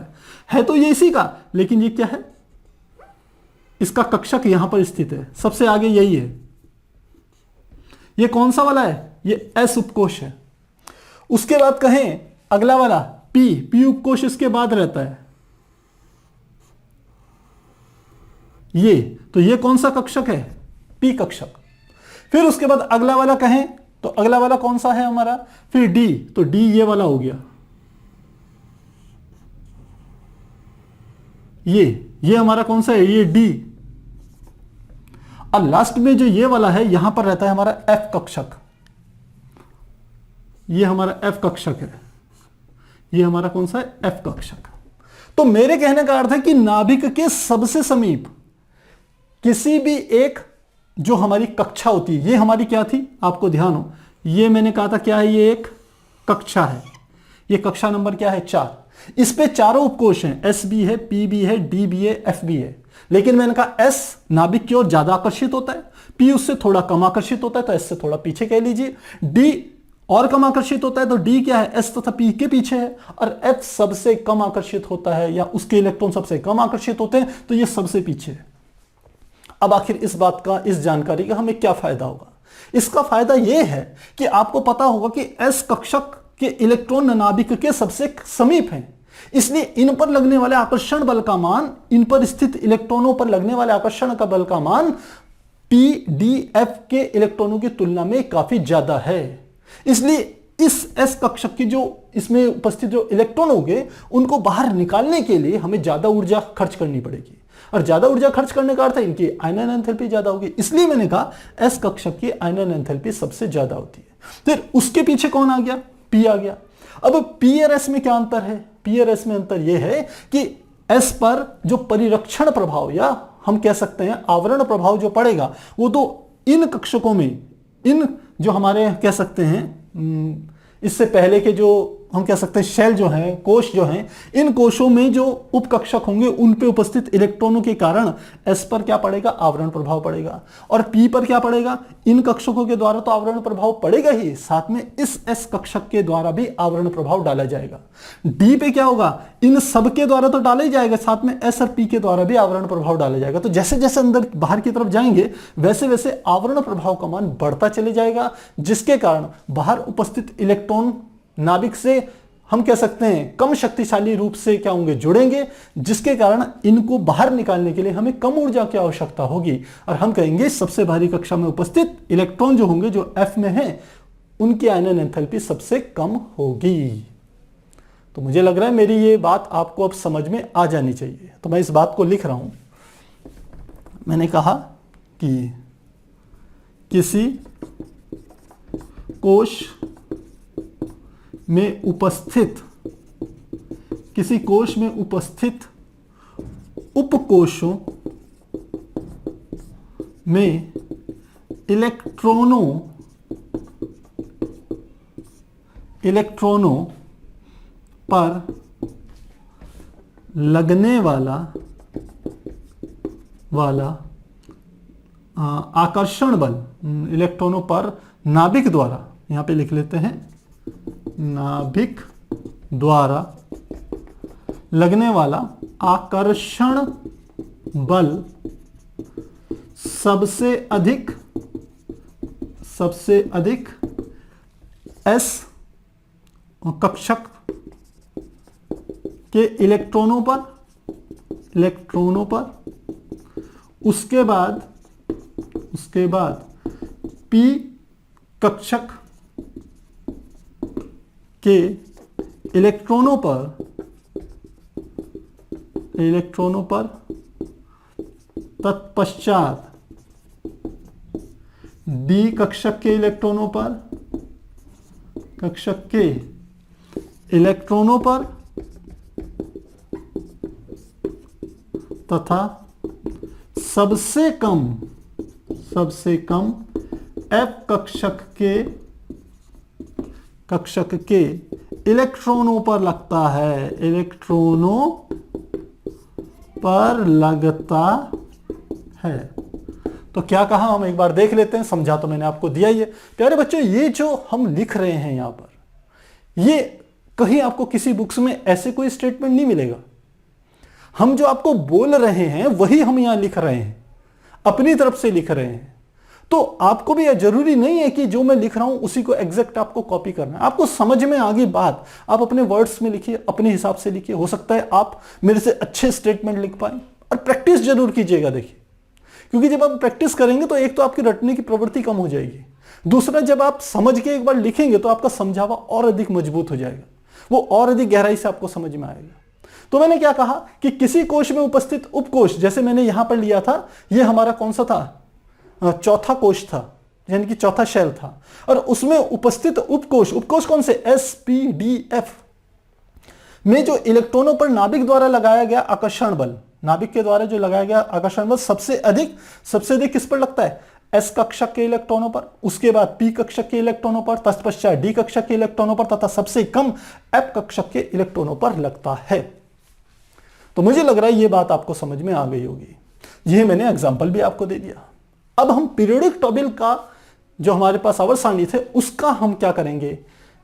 Speaker 1: है तो ये इसी का, लेकिन ये क्या है, इसका कक्षक यहां पर स्थित है, सबसे आगे यही है। ये कौन सा वाला है? ये S उपकोश है। उसके बाद कहें अगला वाला P उपकोश इसके बाद रहता है, तो ये कौन सा कक्षक है? P कक्षक। फिर उसके बाद अगला वाला कहें तो अगला वाला कौन सा है हमारा? फिर D, तो D ये वाला हो गया, ये हमारा कौन सा है? ये D। और लास्ट में जो ये वाला है यहां पर रहता है हमारा F कक्षक, ये हमारा F कक्षक है, ये हमारा कौन सा है? F कक्षक। तो मेरे कहने का अर्थ है कि नाभिक के सबसे समीप किसी भी एक जो हमारी कक्षा होती है, ये हमारी क्या थी? आपको ध्यान हो, ये मैंने कहा था क्या है? ये एक कक्षा है, ये कक्षा नंबर क्या है? 4। इस पे चारों उपकोश हैं, S भी है, P भी है, D भी है, F भी है। लेकिन मैंने कहा S नाभिक की ओर ज्यादा आकर्षित होता है, P उससे थोड़ा कम आकर्षित होता है, तो S से थोड़ा पीछे कह लीजिए। D और कम आकर्षित होता है, तो D क्या है? S तथा P के पीछे है। और F सबसे कम आकर्षित होता है, या उसके इलेक्ट्रॉन सबसे कम आकर्षित होते हैं, तो ये सबसे पीछे है। अब आखिर इस बात का, इस जानकारी का हमें क्या फायदा होगा? इसका फायदा यह है कि आपको पता होगा कि S कक्षक के इलेक्ट्रॉन नाभिक के सबसे समीप हैं, इसलिए इन पर लगने वाले आकर्षण बल का मान, इन पर स्थित इलेक्ट्रॉनों पर लगने वाले आकर्षण का बल का मान P, D, F के इलेक्ट्रॉनों की तुलना में काफी ज्यादा है। इसलिए इस S कक्षक की जो इसमें उपस्थित जो इलेक्ट्रॉन होंगे उनको बाहर निकालने के लिए हमें ज्यादा ऊर्जा खर्च करनी पड़ेगी, और ज्यादा ऊर्जा खर्च करने का अर्थ है इनकी आयनन एंथैल्पी ज्यादा होगी। इसलिए मैंने कहा S कक्षक की आयनन एंथैल्पी सबसे ज्यादा होती है। फिर उसके पीछे कौन आ गया? P आ गया। अब P और S में क्या अंतर है? P और S में अंतर यह है कि S पर जो परिरक्षण प्रभाव, या हम कह सकते हैं आवरण प्रभाव जो पड़ेगा, वो तो इन कक्षकों में, इन जो हमारे कह सकते हैं इससे पहले के जो हम कह सकते हैं शेल जो है, कोश जो हैं, इन कोशों में जो उपकक्षक होंगे उन पे उपस्थित इलेक्ट्रॉनों के कारण एस पर क्या पड़ेगा, आवरण प्रभाव पड़ेगा। और पी पर क्या पड़ेगा, इन कक्षकों के द्वारा तो आवरण प्रभाव पड़ेगा ही, साथ में इस एस कक्षक के द्वारा भी आवरण प्रभाव डाला जाएगा। डी पे क्या होगा, इन सब के द्वारा तो डाला ही जाएगा, साथ में एस और पी के द्वारा भी आवरण प्रभाव डाला जाएगा। तो जैसे जैसे अंदर बाहर की तरफ जाएंगे वैसे वैसे आवरण प्रभाव का मान बढ़ता चले जाएगा, जिसके कारण बाहर उपस्थित इलेक्ट्रॉन नाभिक से हम कह सकते हैं कम शक्तिशाली रूप से क्या होंगे, जुड़ेंगे, जिसके कारण इनको बाहर निकालने के लिए हमें कम ऊर्जा की आवश्यकता होगी। और हम कहेंगे सबसे भारी कक्षा में उपस्थित इलेक्ट्रॉन जो होंगे, जो एफ में हैं, उनकी आयनन एंथैल्पी सबसे कम होगी। तो मुझे लग रहा है मेरी ये बात आपको अब समझ में आ जानी चाहिए, तो मैं इस बात को लिख रहा हूं। मैंने कहा कि किसी कोश में उपस्थित उपकोशों में इलेक्ट्रॉनों पर लगने वाला आकर्षण बल, इलेक्ट्रॉनों पर नाभिक द्वारा, यहां पे लिख लेते हैं, नाभिक द्वारा लगने वाला आकर्षण बल सबसे अधिक एस कक्षक के इलेक्ट्रॉनों पर, उसके बाद पी कक्षक के इलेक्ट्रॉनों पर तत्पश्चात डी कक्षक के इलेक्ट्रॉनों पर तथा सबसे कम एफ कक्षक के इलेक्ट्रॉनों पर लगता है, तो क्या कहा हम एक बार देख लेते हैं। समझा तो मैंने आपको दिया ही है। प्यारे बच्चों, ये जो हम लिख रहे हैं यहां पर, ये कहीं आपको किसी बुक्स में ऐसे कोई स्टेटमेंट नहीं मिलेगा। हम जो आपको बोल रहे हैं वही हम यहां लिख रहे हैं, अपनी तरफ से लिख रहे हैं। तो आपको भी यह जरूरी नहीं है कि जो मैं लिख रहा हूं उसी को एग्जैक्ट आपको कॉपी करना है। आपको समझ में आ गई बात, आप अपने वर्ड्स में लिखिए, अपने हिसाब से लिखिए। हो सकता है आप मेरे से अच्छे स्टेटमेंट लिख पाए। और प्रैक्टिस जरूर कीजिएगा। देखिए, क्योंकि जब आप प्रैक्टिस करेंगे तो एक तो आपकी रटने की प्रवृत्ति कम हो जाएगी, दूसरा जब आप समझ के एक बार लिखेंगे तो आपका समझावा और अधिक मजबूत हो जाएगा, वो और अधिक गहराई से आपको समझ में आएगा। तो मैंने क्या कहा कि किसी कोश में उपस्थित उपकोश, जैसे मैंने यहां पर लिया था, यह हमारा कौन सा था, चौथा कोश था, यानी कि चौथा शेल था। और उसमें उपस्थित उपकोश कौन से, एस पी डी एफ में जो इलेक्ट्रॉनों पर नाभिक द्वारा लगाया गया आकर्षण बल, नाभिक के द्वारा जो लगाया गया आकर्षण बल सबसे अधिक किस पर लगता है, एस कक्षक के इलेक्ट्रॉनों पर, उसके बाद पी कक्षक के इलेक्ट्रॉनों पर, तत्पश्चात डी कक्षक के इलेक्ट्रॉनों पर तथा सबसे कम एफ कक्षक के इलेक्ट्रॉनों पर लगता है। तो मुझे लग रहा है यह बात आपको समझ में आ गई होगी। यह मैंने एग्जाम्पल भी आपको दे दिया। अब हम पीरियोडिक टेबल का जो हमारे पास आवर्त सारणी थे उसका हम क्या करेंगे,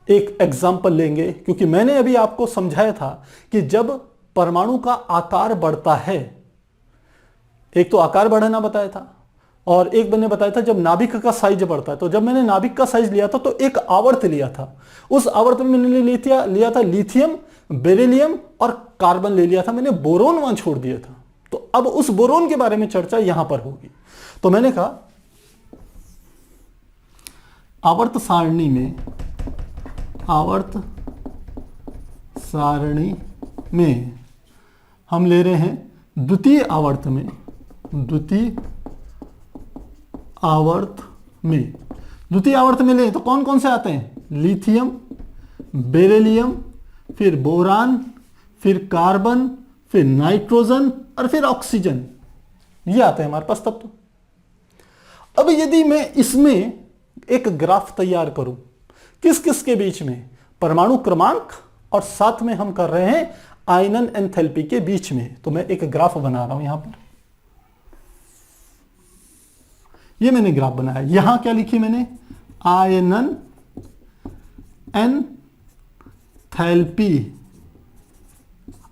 Speaker 1: एक एग्जाम्पल लेंगे। क्योंकि मैंने अभी आपको समझाया था कि जब परमाणु का आकार बढ़ता है, एक तो आकार बढ़ना बताया था और एक मैंने बताया था जब नाभिक का साइज बढ़ता है। तो जब मैंने नाभिक का साइज लिया था तो एक आवर्त लिया था, उस आवर्त में मैंने लिया था लिथियम, बेरिलियम और कार्बन ले लिया था, मैंने बोरोन वहां छोड़ दिया था। तो अब उस बोरोन के बारे में चर्चा यहां पर होगी। तो मैंने कहा आवर्त सारणी में हम ले रहे हैं द्वितीय आवर्त में ले तो कौन कौन से आते हैं, लिथियम, बेरिलियम, फिर बोरान, फिर कार्बन, फिर नाइट्रोजन और फिर ऑक्सीजन, ये आते हैं हमारे पास तत्व। अब यदि मैं इसमें एक ग्राफ तैयार करूं किस किस के बीच में, परमाणु क्रमांक और साथ में हम कर रहे हैं आयनन एंथैल्पी के बीच में। तो मैं एक ग्राफ बना रहा हूं यहां पर, ये मैंने ग्राफ बनाया। यहां क्या लिखी मैंने, आयनन एंथैल्पी।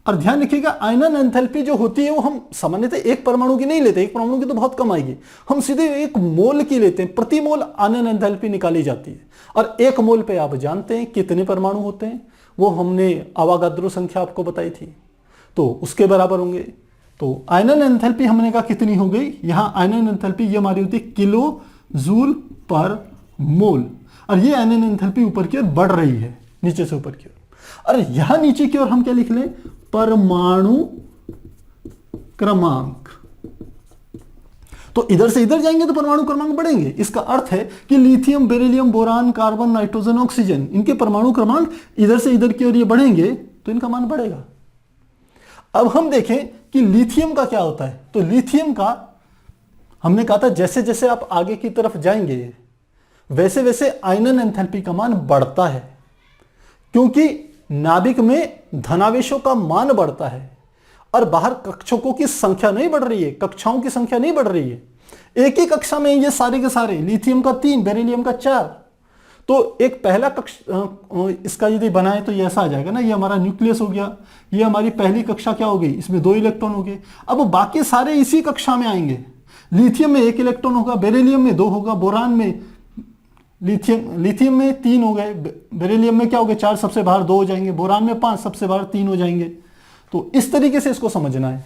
Speaker 1: और ध्यान रखिएगा आयनन एंथैल्पी जो होती है वो हम सामान्यतः एक परमाणु की नहीं लेते, एक परमाणु की तो बहुत कम आएगी, हम सीधे एक मोल की लेते हैं। प्रति मोल आयनन एंथैल्पी निकाली जाती है और एक मोल पे आप जानते हैं कितने परमाणु होते हैं, वो हमने अवागाद्रो संख्या आपको बताई थी, तो उसके बराबर होंगे। तो आयनन एंथैल्पी हमने कहा कितनी हो गई, यहां आयनन एंथैल्पी ये हमारी होती है किलो जूल पर मोल, और ये आयनन एंथैल्पी ऊपर की ओर बढ़ रही है नीचे से ऊपर की ओर। और यहां नीचे की ओर हम क्या लिख लें, परमाणु क्रमांक। तो इधर से इधर जाएंगे तो परमाणु क्रमांक बढ़ेंगे। इसका अर्थ है कि lithium, beryllium, boron, carbon, nitrogen, oxygen, इनके परमाणु क्रमांक इधर से इधर की ओर ये बढ़ेंगे तो इनका मान बढ़ेगा। अब हम देखें कि लिथियम का क्या होता है। तो लिथियम का हमने कहा था जैसे जैसे आप आगे की तरफ जाएंगे वैसे वैसे आयनन एंथैल्पी का मान बढ़ता है, क्योंकि नाभिक में धनावेशों का मान बढ़ता है और बाहर कक्षकों की संख्या नहीं बढ़ रही है, कक्षाओं की संख्या नहीं बढ़ रही है। एक ही कक्षा में ये सारे के सारे, लिथियम का 3, बेरिलियम का 4, तो एक पहला कक्ष इसका यदि बनाए तो ये ऐसा आ जाएगा ना, ये हमारा न्यूक्लियस हो गया, ये हमारी पहली कक्षा क्या हो गई, इसमें 2 इलेक्ट्रॉन हो गए। अब बाकी सारे इसी कक्षा में आएंगे। लिथियम में 1 इलेक्ट्रॉन होगा, बेरिलियम में 2 होगा, बोरान में लिथियम में 3 हो गए, बेरिलियम में क्या हो गए 4, सबसे बाहर 2 हो जाएंगे, बोरान में 5, सबसे बाहर 3 हो जाएंगे। तो इस तरीके से इसको समझना है।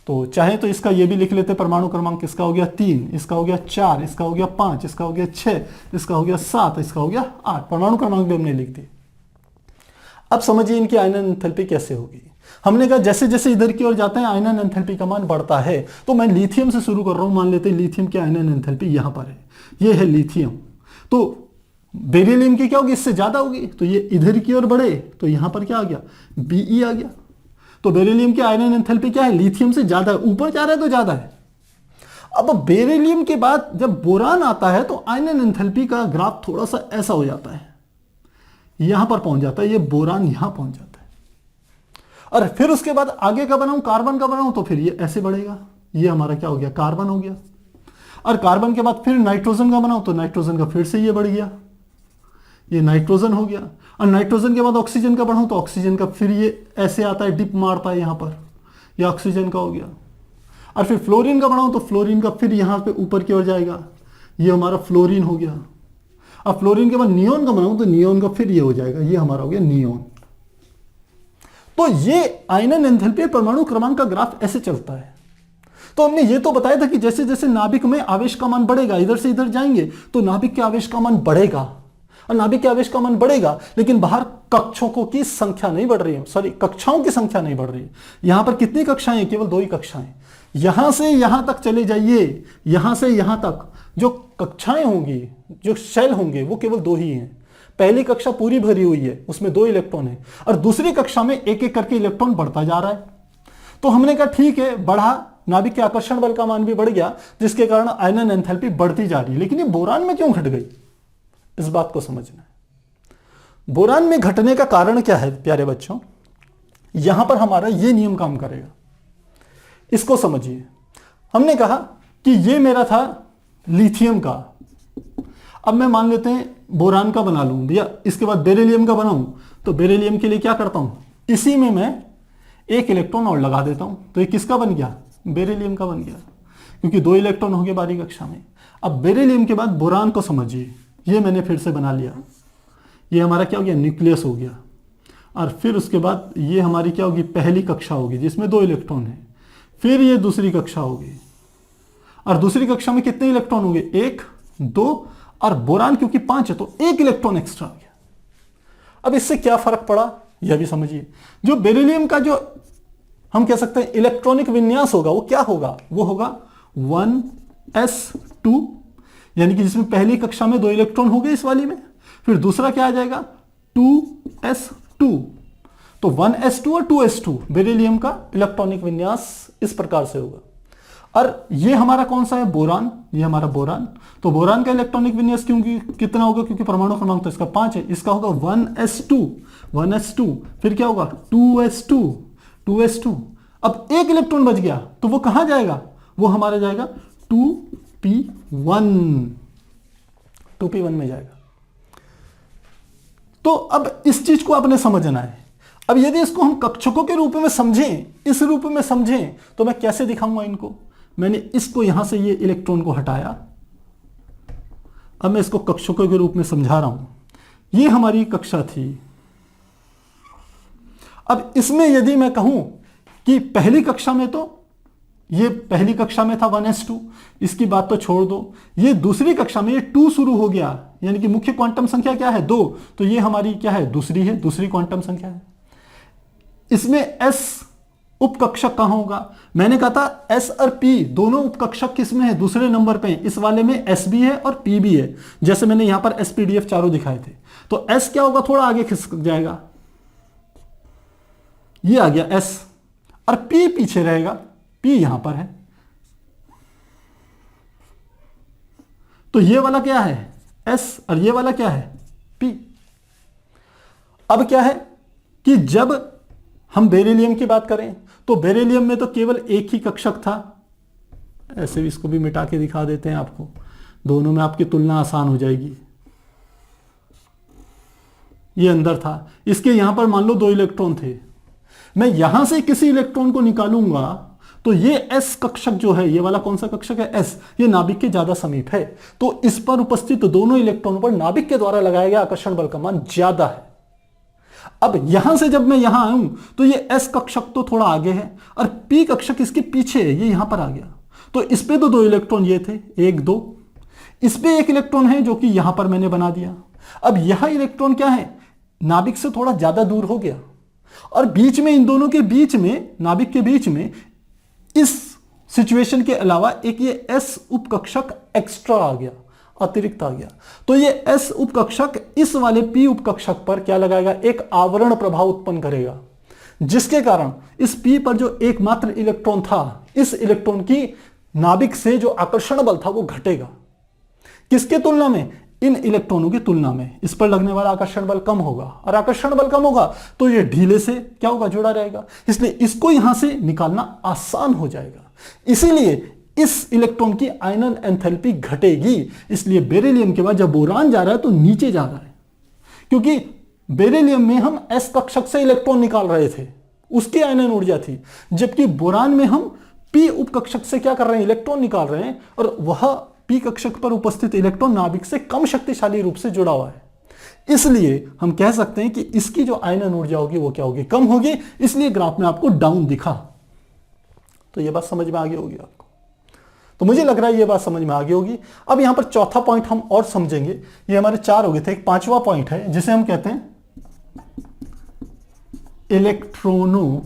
Speaker 1: तो चाहे तो इसका ये भी लिख लेते, परमाणु क्रमांक इसका हो गया 3, इसका हो गया 4, इसका हो गया 5, इसका हो गया 6, इसका हो गया 7, इसका हो गया 8, परमाणु क्रमांक भी हमने लिख दिए। अब समझिए इनकी आयनन एंथैल्पी कैसे होगी। हमने कहा जैसे जैसे इधर की ओर जाते हैं आयनन एंथैल्पी का मान बढ़ता है। तो मैं लिथियम से शुरू कर रहा हूं, मान लेते हैं लिथियम की आयनन एंथैल्पी यहां पर है, ये है लिथियम। तो बेरिलियम की क्या होगी, इससे ज्यादा होगी, तो ये इधर की ओर बढ़े तो यहां पर क्या आ गया, Be आ गया। तो बेरिलियम की आयनन एंथैल्पी क्या है, लिथियम से ज्यादा है, ऊपर जा रहा है तो ज्यादा है। अब बेरिलियम के बाद जब बोरान आता है तो आयनन एंथैल्पी का ग्राफ थोड़ा सा ऐसा हो जाता है, यहां पर पहुंच जाता है, ये बोरान यहां पहुंच जाता है। और फिर उसके बाद आगे का बनाऊं, कार्बन का बनाऊं, तो फिर ये ऐसे बढ़ेगा, ये हमारा क्या हो गया, कार्बन हो गया। और कार्बन के बाद फिर नाइट्रोजन का बनाऊं तो नाइट्रोजन का फिर से ये बढ़ गया, ये नाइट्रोजन हो गया। और नाइट्रोजन के बाद ऑक्सीजन का बढ़ाऊं तो ऑक्सीजन का फिर ये ऐसे आता है, डिप मारता है यहां पर, ये ऑक्सीजन का हो गया। और फिर फ्लोरीन का बढ़ाऊं तो फ्लोरीन का फिर यहां पे ऊपर की ओर जाएगा, ये हमारा फ्लोरीन हो गया। अब फ्लोरीन के बाद नियोन का बनाऊं तो नियोन का फिर ये हो जाएगा, ये हमारा हो गया नियोन। तो ये आयनन एंथैल्पी परमाणु क्रमांक का ग्राफ ऐसे चलता है। तो हमने ये तो बताया था कि जैसे जैसे नाभिक में आवेश का मान बढ़ेगा, इधर से इधर जाएंगे तो नाभिक के आवेश का मान बढ़ेगा, और नाभिक के आवेश का मान बढ़ेगा, लेकिन बाहर कक्षकों की संख्या नहीं बढ़ रही है, सॉरी कक्षाओं की संख्या नहीं बढ़ रही है। यहां पर कितनी कक्षाएं हैं, केवल 2 ही कक्षाएं। यहां से यहां तक चले जाइए, यहां से यहां तक जो कक्षाएं होंगी, जो शेल होंगे, वो केवल 2 ही हैं। पहली कक्षा पूरी भरी हुई है, उसमें 2 इलेक्ट्रॉन है, और दूसरी कक्षा में एक एक करके इलेक्ट्रॉन बढ़ता जा रहा है। तो हमने कहा ठीक है, बढ़ा, नाभिक के आकर्षण बल का मान भी बढ़ गया, जिसके कारण आयनन एंथैल्पी बढ़ती जा रही है। लेकिन ये बोरान में क्यों घट गई, इस बात को समझना है। बोरान में घटने का कारण क्या है प्यारे बच्चों, यहां पर हमारा ये नियम काम करेगा, इसको समझिए। हमने कहा कि ये मेरा था लिथियम का, अब मैं मान लेते हैं बोरान का बना लूं भैया, इसके बाद बेरिलियम का बनाऊं, तो बेरिलियम के लिए क्या करता हूं, इसी में मैं 1 इलेक्ट्रॉन और लगा देता हूं, तो ये किसका बन गया, बेरिलियम का बन गया, क्योंकि 2 इलेक्ट्रॉन हो गए बारी कक्षा में। अब बेरिलियम के बाद बोरान को समझिए, ये मैंने फिर से बना लिया, ये हमारा क्या हो गया, न्यूक्लियस हो गया। और फिर उसके बाद ये हमारी क्या होगी, पहली कक्षा होगी जिसमें 2 इलेक्ट्रॉन है। फिर ये दूसरी कक्षा होगी, और दूसरी कक्षा में कितने इलेक्ट्रॉन होंगे, 1, 2, और बोरान क्योंकि 5 है तो 1 इलेक्ट्रॉन एक्स्ट्रा हो गया। अब इससे क्या फर्क पड़ा यह भी समझिए। जो बेरिलियम का जो हम कह सकते हैं इलेक्ट्रॉनिक विन्यास होगा, वो क्या होगा, वो होगा 1s2, यानी कि जिसमें पहली कक्षा में 2 इलेक्ट्रॉन हो गए इस वाली में, फिर दूसरा क्या आ जाएगा 2s2। तो 1s2 और 2s2 बेरिलियम का इलेक्ट्रॉनिक विन्यास इस प्रकार से होगा। और ये हमारा कौन सा है, बोरान, ये हमारा बोरान। तो बोरान का इलेक्ट्रॉनिक विन्यास क्योंकि कितना होगा, क्योंकि परमाणु क्रमांक तो इसका 5 है, इसका होगा 1s2, फिर क्या होगा 2s2। अब एक इलेक्ट्रॉन बच गया तो वो कहां जाएगा, वो हमारा जाएगा 2p1 में जाएगा। तो अब इस चीज को आपने समझना है। अब यदि इसको हम कक्षकों के रूप में समझें, इस रूप में समझें, तो मैं कैसे दिखाऊंगा इनको। मैंने इसको यहां से ये इलेक्ट्रॉन को हटाया, अब मैं इसको कक्षकों के रूप में समझा रहा हूं। ये हमारी कक्षा थी। अब इसमें यदि मैं कहूं कि पहली कक्षा में, तो ये पहली कक्षा में था 1s2, इसकी बात तो छोड़ दो। ये दूसरी कक्षा में ये 2 शुरू हो गया, यानी कि मुख्य क्वांटम संख्या क्या है 2, तो ये हमारी क्या है, दूसरी क्वांटम संख्या है। इसमें s उपकक्षक कहां होगा, मैंने कहा था s और p दोनों उपकक्षक किसमें है, दूसरे नंबर पे। इस वाले में s भी है और p भी है, जैसे मैंने यहां पर spdf चारों दिखाए थे। तो s क्या होगा, थोड़ा आगे खिसक जाएगा, ये आ गया s, और p पीछे रहेगा, p यहां पर है। तो ये वाला क्या है s और ये वाला क्या है p। अब क्या है कि जब हम बेरिलियम की बात करें तो बेरिलियम में तो केवल एक ही कक्षक था। ऐसे भी इसको भी मिटा के दिखा देते हैं आपको, दोनों में आपकी तुलना आसान हो जाएगी। ये अंदर था, इसके यहां पर मान लो 2 इलेक्ट्रॉन थे। मैं यहां से किसी इलेक्ट्रॉन को निकालूंगा तो ये s कक्षक जो है, ये वाला कौन सा कक्षक है s, ये नाभिक के ज्यादा समीप है। तो इस पर उपस्थित दोनों इलेक्ट्रॉनों पर नाभिक के द्वारा लगाया गया आकर्षण बल का मान ज्यादा है। अब यहां से जब मैं यहां आऊं तो ये s कक्षक तो थोड़ा आगे है और p कक्षक इसके पीछे है, ये यहां पर आ गया। तो इस पे तो 2 इलेक्ट्रॉन ये थे, 1 2, इस पे 1 इलेक्ट्रॉन है जो कि यहां पर मैंने बना दिया। अब यह इलेक्ट्रॉन क्या है, नाभिक से थोड़ा ज्यादा दूर हो गया, और बीच में इन दोनों के बीच में, नाभिक के बीच में इस सिचुएशन के अलावा एक ये s उपकक्षक एक्स्ट्रा आ गया, अतिरिक्त आ गया। तो ये s उपकक्षक इस वाले p उपकक्षक पर क्या लगाएगा, एक आवरण प्रभाव उत्पन्न करेगा, जिसके कारण इस p पर जो एकमात्र इलेक्ट्रॉन था, इस इलेक्ट्रॉन की नाभिक से जो आकर्षण बल था वो घटेगा। किसके तुलना में, इन इलेक्ट्रॉनों की तुलना में इस पर लगने वाला आकर्षण बल कम होगा, और आकर्षण बल कम होगा तो ये ढीले से क्या होगा, जुड़ा रहेगा, इसलिए इसको यहां से निकालना आसान हो जाएगा। इसीलिए इस इलेक्ट्रॉन की आयनन एंथैल्पी घटेगी। इसलिए बेरिलियम के बाद जब बोरान जा रहा है तो नीचे जा रहा है, क्योंकि बेरिलियम में हम s कक्षक से इलेक्ट्रॉन निकाल रहे थे, उसकी आयनन ऊर्जा थी, जबकि बोरान में हम p उपकक्षक से क्या कर रहे हैं, इलेक्ट्रॉन निकाल रहे हैं, और वह p कक्षक पर उपस्थित इलेक्ट्रॉन नाभिक से कम शक्तिशाली रूप से जुड़ा हुआ है। इसलिए हम कह सकते हैं कि इसकी जो आयनन ऊर्जा होगी वो क्या होगी, कम होगी। इसलिए ग्राफ में आपको डाउन दिखा। तो ये बात समझ में आ गई होगी आपको। तो मुझे लग रहा है ये बात समझ में आ गई होगी। अब यहां पर चौथा पॉइंट हम और समझेंगे। ये हमारे 4 हो गए थे, एक 5वां पॉइंट है जिसे हम कहते हैं इलेक्ट्रॉनों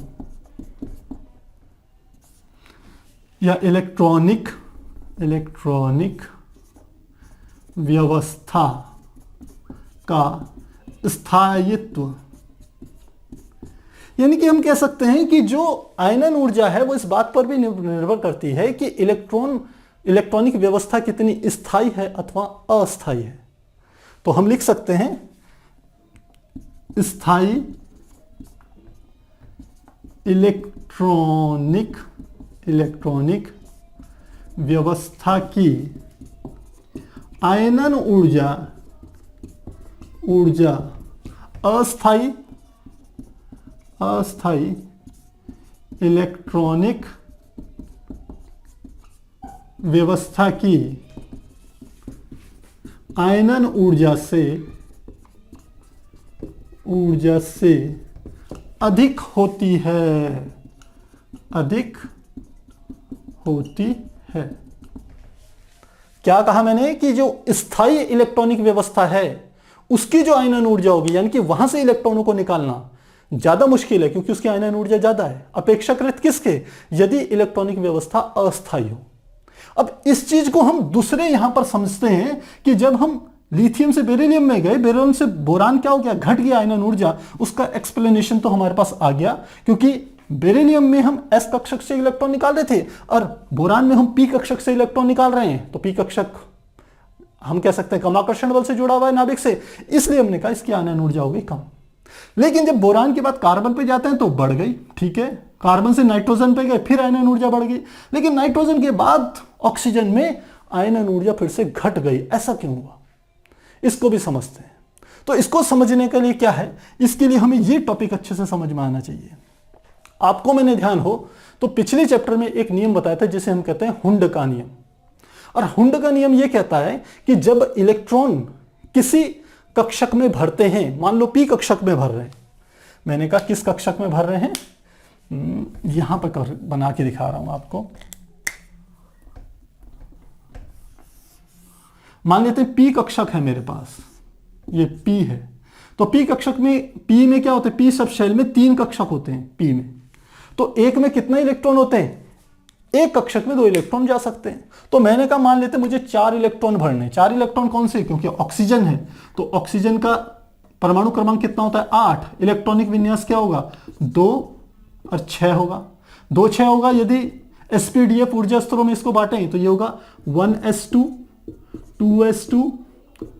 Speaker 1: या इलेक्ट्रॉनिक व्यवस्था का स्थायित्व। यानी कि हम कह सकते हैं कि जो आयनन ऊर्जा है वो इस बात पर भी निर्भर करती है कि इलेक्ट्रॉनिक व्यवस्था कितनी स्थायी है अथवा अस्थायी है। तो हम लिख सकते हैं स्थायी इलेक्ट्रॉनिक व्यवस्था की आयनन ऊर्जा अस्थायी इलेक्ट्रॉनिक व्यवस्था की आयनन ऊर्जा से अधिक होती है। क्या कहा मैंने कि जो स्थायी इलेक्ट्रॉनिक व्यवस्था है उसकी जो आयनन ऊर्जा होगी, यानी कि वहां से इलेक्ट्रॉनों को निकालना ज्यादा मुश्किल है, क्योंकि उसकी आयनन ऊर्जा ज्यादा है अपेक्षाकृत किसके, यदि इलेक्ट्रॉनिक व्यवस्था अस्थायी हो। अब इस चीज को हम दूसरे यहां पर समझते हैं कि जब हम लिथियम से बेरिलियम में गए, बेरिलियम से बोरान क्या हो गया, घट गया आयनन ऊर्जा, उसका एक्सप्लेनेशन तो हमारे पास आ गया, क्योंकि बेरिलियम में हम s कक्षक से इलेक्ट्रॉन निकाल रहे थे और बोरान में हम p कक्षक से इलेक्ट्रॉन निकाल रहे हैं। तो p कक्षक हम कह सकते हैं कम आकर्षण बल से जुड़ा हुआ है नाभिक से, इसलिए हमने कहा इसकी आनयन ऊर्जा होगी कम। लेकिन जब बोरान की बात कार्बन पे जाते हैं तो बढ़ गई, ठीक है, कार्बन से नाइट्रोजन पे गए फिर आयनन ऊर्जा बढ़ गई, लेकिन नाइट्रोजन के बाद ऑक्सीजन में आयनन ऊर्जा फिर से घट गई। ऐसा क्यों हुआ, इसको भी समझते हैं। तो इसको समझने के लिए क्या है, इसके लिए हमें ये टॉपिक अच्छे से समझ में आना चाहिए। आपको मैंने ध्यान हो तो पिछले चैप्टर में एक नियम बताया था जिसे हम कहते हैं हुंड का नियम। और हुंड का नियम यह कहता है कि जब इलेक्ट्रॉन किसी कक्षक में भरते हैं, मान लो p कक्षक में भर रहे हैं, मैंने कहा किस कक्षक में भर रहे हैं, यहां पर बना के दिखा रहा हूं आपको। मान लेते हैं p कक्षक है मेरे पास, ये p है। तो p कक्षक में, p में क्या होता है, p सब शेल में 3 कक्षक होते हैं p में। तो एक में कितने इलेक्ट्रॉन होते हैं, एक कक्षक में 2 इलेक्ट्रॉन जा सकते हैं। तो मैंने कहा मान लेते मुझे 4 इलेक्ट्रॉन भरने। 4 इलेक्ट्रॉन कौन से, क्योंकि ऑक्सीजन है तो ऑक्सीजन का परमाणु क्रमांक कितना होता है 8। इलेक्ट्रॉनिक विन्यास क्या होगा 2 और 6 होगा, 2 6 होगा। यदि sp-df ऊर्जा स्तरों में इसको बांटें तो ये होगा 1s2 2s2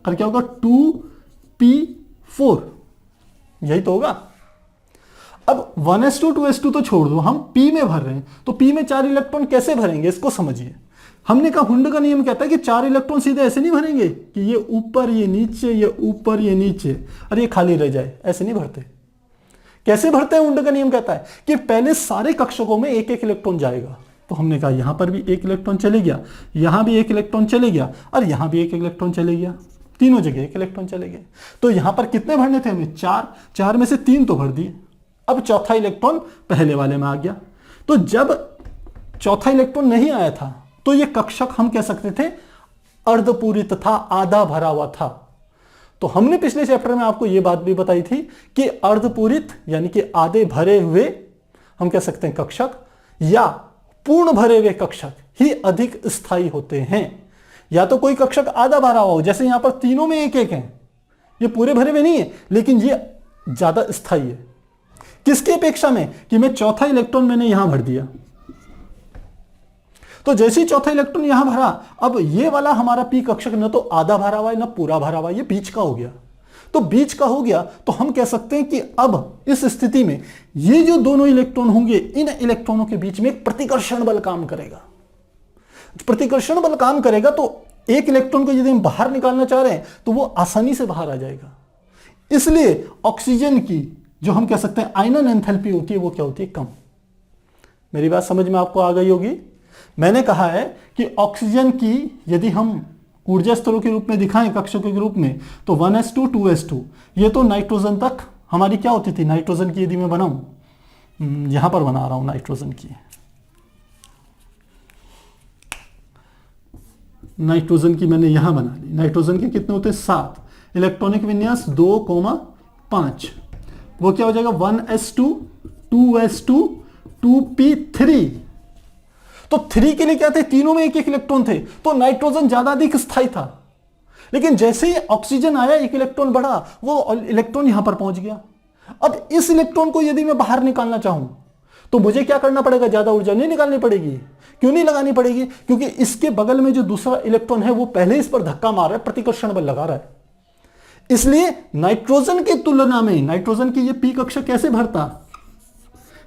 Speaker 1: और क्या होगा 2p4, यही तो होगा। अब 1s2 2s2 तो छोड़ दो, हम p में भर रहे हैं तो p में 4 इलेक्ट्रॉन कैसे भरेंगे, इसको समझिए। हमने कहा हुंड का नियम कहता है कि 4 इलेक्ट्रॉन सीधे ऐसे नहीं भरेंगे कि ये ऊपर ये नीचे, ये ऊपर ये नीचे और ये खाली रह जाए, ऐसे नहीं भरते। कैसे भरते हैं, हुंड का नियम कहता है कि पहले सारे कक्षकों में एक एक इलेक्ट्रॉन जाएगा। तो हमने कहा यहां पर भी एक इलेक्ट्रॉन चले गया, यहां भी एक इलेक्ट्रॉन चले गया और यहां भी एक इलेक्ट्रॉन चले गया, तीनों जगह एक इलेक्ट्रॉन चले गए। तो यहां पर कितने भरने थे हमें 4, 4 में से 3 तो भर दिए। अब चौथा इलेक्ट्रॉन पहले वाले में आ गया। तो जब चौथा इलेक्ट्रॉन नहीं आया था तो यह कक्षक हम कह सकते थे अर्धपूरित था, आधा भरा हुआ था। तो हमने पिछले चैप्टर में आपको यह बात भी बताई थी कि अर्धपूरित यानी कि आधे भरे हुए हम कह सकते हैं कक्षक या पूर्ण भरे हुए कक्षक ही अधिक स्थायी होते हैं। या तो कोई कक्षक आधा भरा हुआ हो, जैसे यहां पर तीनों में एक एक है, ये पूरे भरे हुए नहीं है लेकिन ये ज्यादा स्थायी है। किसकी अपेक्षा में कि मैं चौथा इलेक्ट्रॉन मैंने यहां भर दिया, तो जैसे ही चौथा इलेक्ट्रॉन यहां भरा, अब ये वाला हमारा p कक्षक न तो आधा भरा हुआ है न पूरा भरा हुआ है, ये बीच का हो गया। तो बीच का हो गया तो हम कह सकते हैं कि अब इस स्थिति में ये जो दोनों इलेक्ट्रॉन होंगे, इन इलेक्ट्रॉनों के बीच में एक प्रतिकर्षण बल काम करेगा। प्रतिकर्षण बल काम करेगा तो एक इलेक्ट्रॉन को यदि हम बाहर निकालना चाह रहे हैं तो वो आसानी से बाहर आ जाएगा। इसलिए ऑक्सीजन की जो हम कह सकते हैं आयनन एंथैल्पी होती है वो क्या होती है, कम। मेरी बात समझ में आपको आ गई होगी। मैंने कहा है कि ऑक्सीजन की यदि हम ऊर्जा स्तरों के रूप में दिखाएं, कक्षकों के रूप में, तो 1s2 2s2 ये तो नाइट्रोजन तक हमारी क्या होती थी, नाइट्रोजन की यदि मैं बनाऊं, यहां पर बना रहा हूं नाइट्रोजन की, नाइट्रोजन की मैंने यहां बना ली। नाइट्रोजन के कितने होते हैं 7, इलेक्ट्रॉनिक विन्यास 2,5, वो क्या हो जाएगा 1s2 2s2 2p3। तो 3 के लिए क्या थे, तीनों में एक एक इलेक्ट्रॉन थे, तो नाइट्रोजन ज्यादा अधिक स्थायी था। लेकिन जैसे ही ऑक्सीजन आया, एक इलेक्ट्रॉन बढ़ा, वो इलेक्ट्रॉन यहां पर पहुंच गया। अब इस इलेक्ट्रॉन को यदि मैं बाहर निकालना चाहूं तो मुझे क्या करना पड़ेगा, ज्यादा ऊर्जा नहीं निकालनी पड़ेगी। क्यों नहीं लगानी पड़ेगी, क्योंकि इसके बगल में जो दूसरा इलेक्ट्रॉन है वो पहले इस पर धक्का मार रहा है, प्रतिकर्षण बल लगा रहा है। इसलिए नाइट्रोजन की तुलना में नाइट्रोजन की ये p कक्षक कैसे भरता,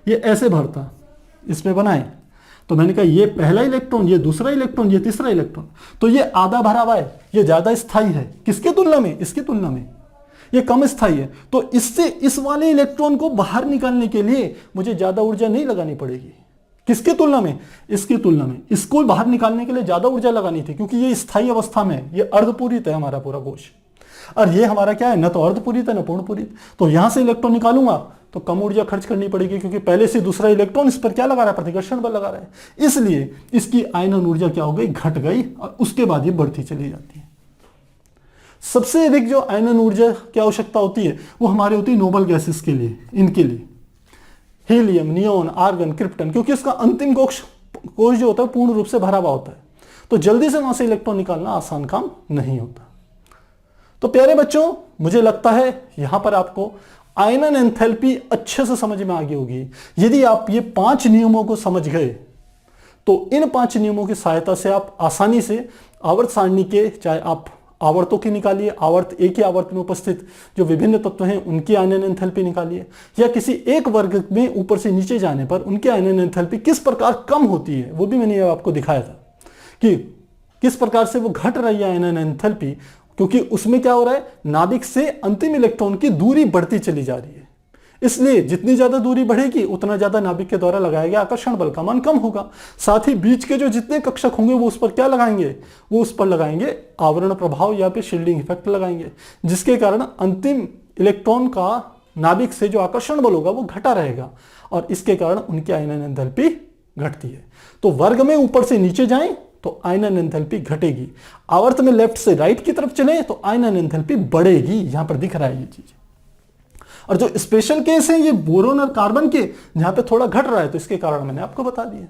Speaker 1: ये ऐसे भरता, इसमें बनाए। तो मैंने कहा ये पहला इलेक्ट्रॉन, ये दूसरा इलेक्ट्रॉन, ये तीसरा इलेक्ट्रॉन, तो ये आधा भरा हुआ है, ये ज्यादा स्थायी है। किसके तुलना में, इसकी तुलना में ये कम स्थायी है। तो इससे इस वाले इलेक्ट्रॉन को बाहर निकालने के लिए मुझे ज्यादा ऊर्जा नहीं लगानी पड़ेगी। किसके तुलना में, इसकी तुलना में। इसको बाहर निकालने के लिए ज्यादा ऊर्जा लगानी थी क्योंकि ये स्थायी अवस्था में, ये अर्धपूरित है हमारा पूरा कोश, और ये हमारा क्या है, न तो अर्धपूरित है न पूर्णपूरित। तो यहां से इलेक्ट्रॉन निकालूंगा तो कम ऊर्जा खर्च करनी पड़ेगी क्योंकि पहले से दूसरा इलेक्ट्रॉन इस पर क्या लगा रहा है, प्रतिकर्षण बल लगा रहा है। इसलिए इसकी आयनन ऊर्जा क्या हो गई, घट गई, और उसके बाद ये बढ़ती चली जाती है। सबसे अधिक जो आयनन ऊर्जा की आवश्यकता होती है वो हमारे होती है नोबल गैसेस के लिए, इनके लिए हीलियम, नियोन, आर्गन, क्रिप्टन, क्योंकि इसका अंतिम कोश जो होता है पूर्ण रूप से भरा हुआ होता है, तो जल्दी से वहां से इलेक्ट्रॉन निकालना आसान काम नहीं होता। तो प्यारे बच्चों, मुझे लगता है यहां पर आपको आयनन एंथैल्पी अच्छे से समझ में आ गई होगी। यदि आप ये 5 नियमों को समझ गए तो इन 5 नियमों की सहायता से आप आसानी से आवर्त सारणी के, चाहे आप आवर्तों की निकालिए, आवर्त एक ही आवर्त में उपस्थित जो विभिन्न तत्व हैं उनकी आयनन एंथैल्पी निकालिए, या किसी एक वर्ग में ऊपर से नीचे जाने पर उनकी आयनन एंथैल्पी किस प्रकार कम होती है, वो भी मैंने आपको दिखाया था कि किस प्रकार से वो घट रही है आयनन एंथैल्पी, क्योंकि उसमें क्या हो रहा है, नाभिक से अंतिम इलेक्ट्रॉन की दूरी बढ़ती चली जा रही है। इसलिए जितनी ज्यादा दूरी बढ़ेगी उतना ज्यादा नाभिक के द्वारा लगाया गया आकर्षण बल का मान कम होगा। साथ ही बीच के जो जितने कक्षक होंगे वो उस पर क्या लगाएंगे, वो उस पर लगाएंगे आवरण प्रभाव या फिर शील्डिंग इफेक्ट लगाएंगे, जिसके कारण अंतिम इलेक्ट्रॉन का नाभिक से जो आकर्षण बल होगा वो घटा रहेगा और इसके कारण उनकी आयनन एंथैल्पी घटती है। तो वर्ग में ऊपर से नीचे जाएं तो आयनन एंथैल्पी घटेगी, आवर्त में लेफ्ट से राइट की तरफ चले तो आयनन एंथैल्पी बढ़ेगी। यहां पर दिख रहा है ये चीज। और जो स्पेशल केस है ये बोरोन और कार्बन के, जहां पे थोड़ा घट रहा है, तो इसके कारण मैंने आपको बता दिया।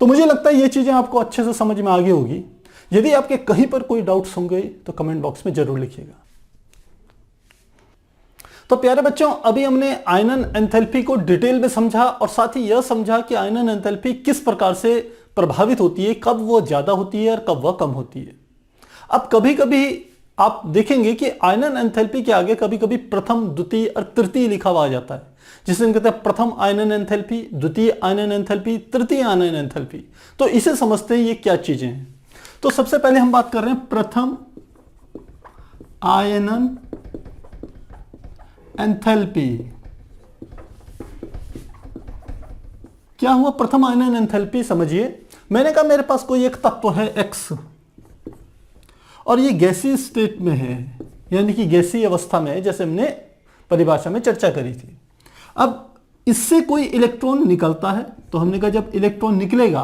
Speaker 1: तो मुझे लगता है ये चीजें आपको अच्छे से समझ में आ गई होगी। यदि आपके कहीं पर कोई डाउट्स होंगे तो कमेंट बॉक्स में जरूर लिखिएगा। तो प्यारे बच्चों, अभी हमने आयनन एंथैल्पी को डिटेल में समझा और साथ ही यह समझा कि आयनन एंथैल्पी किस प्रकार से प्रभावित होती है, कब वो ज्यादा होती है और कब वह कम होती है। अब कभी कभी आप देखेंगे कि आयनन एंथैल्पी के आगे कभी कभी प्रथम, द्वितीय और तृतीय लिखा हुआ आ जाता है, जिसे हम कहते हैं प्रथम आयनन एंथैल्पी, द्वितीय आयनन एंथैल्पी, तृतीय आयनन एंथैल्पी। तो इसे समझते हैं ये क्या चीजें हैं। तो सबसे पहले हम बात कर रहे हैं प्रथम आयनन एंथैल्पी। क्या हुआ प्रथम आयनन एंथैल्पी, समझिए। मैंने कहा मेरे पास कोई एक तत्व है X और ये गैसीय स्टेट में है, यानी कि गैसीय अवस्था में है, जैसे हमने परिभाषा में चर्चा करी थी। अब इससे कोई इलेक्ट्रॉन निकलता है, तो हमने कहा जब इलेक्ट्रॉन निकलेगा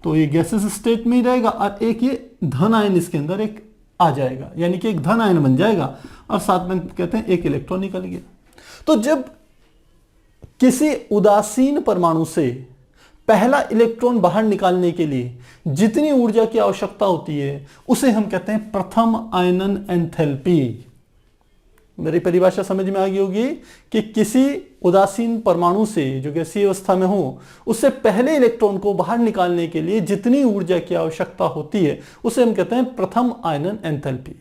Speaker 1: तो ये गैसीय स्टेट में ही रहेगा और एक ये धन आयन इसके अंदर एक आ जाएगा, यानी कि एक धन आयन बन जाएगा और साथ में कहते हैं एक इलेक्ट्रॉन निकल गया। तो जब किसी उदासीन परमाणु से पहला इलेक्ट्रॉन बाहर निकालने के लिए जितनी ऊर्जा की आवश्यकता होती है उसे हम कहते हैं प्रथम आयनन एंथैल्पी। मेरी परिभाषा समझ में आ गई होगी कि किसी उदासीन परमाणु से जो गैसीय अवस्था में हो उससे पहले इलेक्ट्रॉन को बाहर निकालने के लिए जितनी ऊर्जा की आवश्यकता होती है उसे हम कहते हैं प्रथम आयनन एंथैल्पी।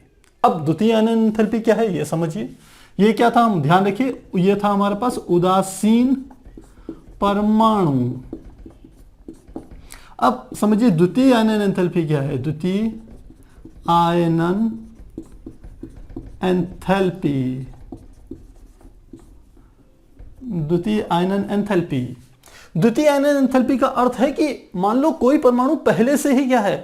Speaker 1: अब द्वितीय आयनन एंथैल्पी क्या है ये समझिए। ये क्या था, हम ध्यान रखिए, ये था हमारे पास उदासीन परमाणु। अब समझिए द्वितीय आयनन एंथैल्पी क्या है। द्वितीय आयनन एंथैल्पी, द्वितीय आयनन एंथैल्पी। द्वितीय आयनन एंथैल्पी का अर्थ है कि मान लो कोई परमाणु पहले से ही क्या है,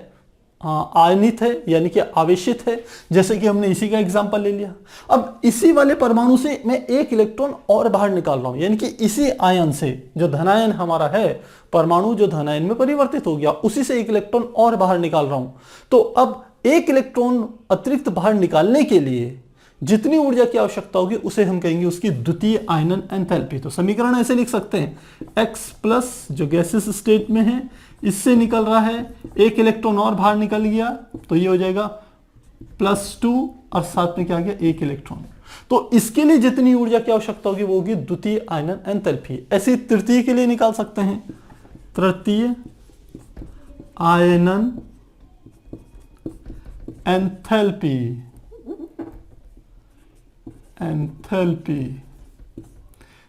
Speaker 1: आयनित है, यानी कि आवेशित है, जैसे कि हमने इसी का एग्जांपल ले लिया। अब इसी वाले परमाणु से मैं एक इलेक्ट्रॉन और बाहर निकाल रहा हूं, यानी कि इसी आयन से जो धनायन हमारा है, परमाणु जो धनायन में परिवर्तित हो गया, उसी से एक इलेक्ट्रॉन और बाहर निकाल रहा हूं। तो अब एक इलेक्ट्रॉन अतिरिक्त बाहर निकालने के लिए जितनी ऊर्जा की आवश्यकता होगी उसे हम कहेंगे उसकी द्वितीय आयनन एंथैल्पी। तो समीकरण ऐसे लिख सकते हैं, x प्लस जो गैसेस स्टेट में है इससे निकल रहा है, एक इलेक्ट्रॉन और बाहर निकल गया तो ये हो जाएगा +2 और साथ में क्या आ गया, एक इलेक्ट्रॉन। तो इसके लिए जितनी ऊर्जा की आवश्यकता होगी वो होगी द्वितीय आयनन एंथैल्पी। ऐसे तृतीय के लिए निकाल सकते हैं, तृतीय आयनन एंथैल्पी।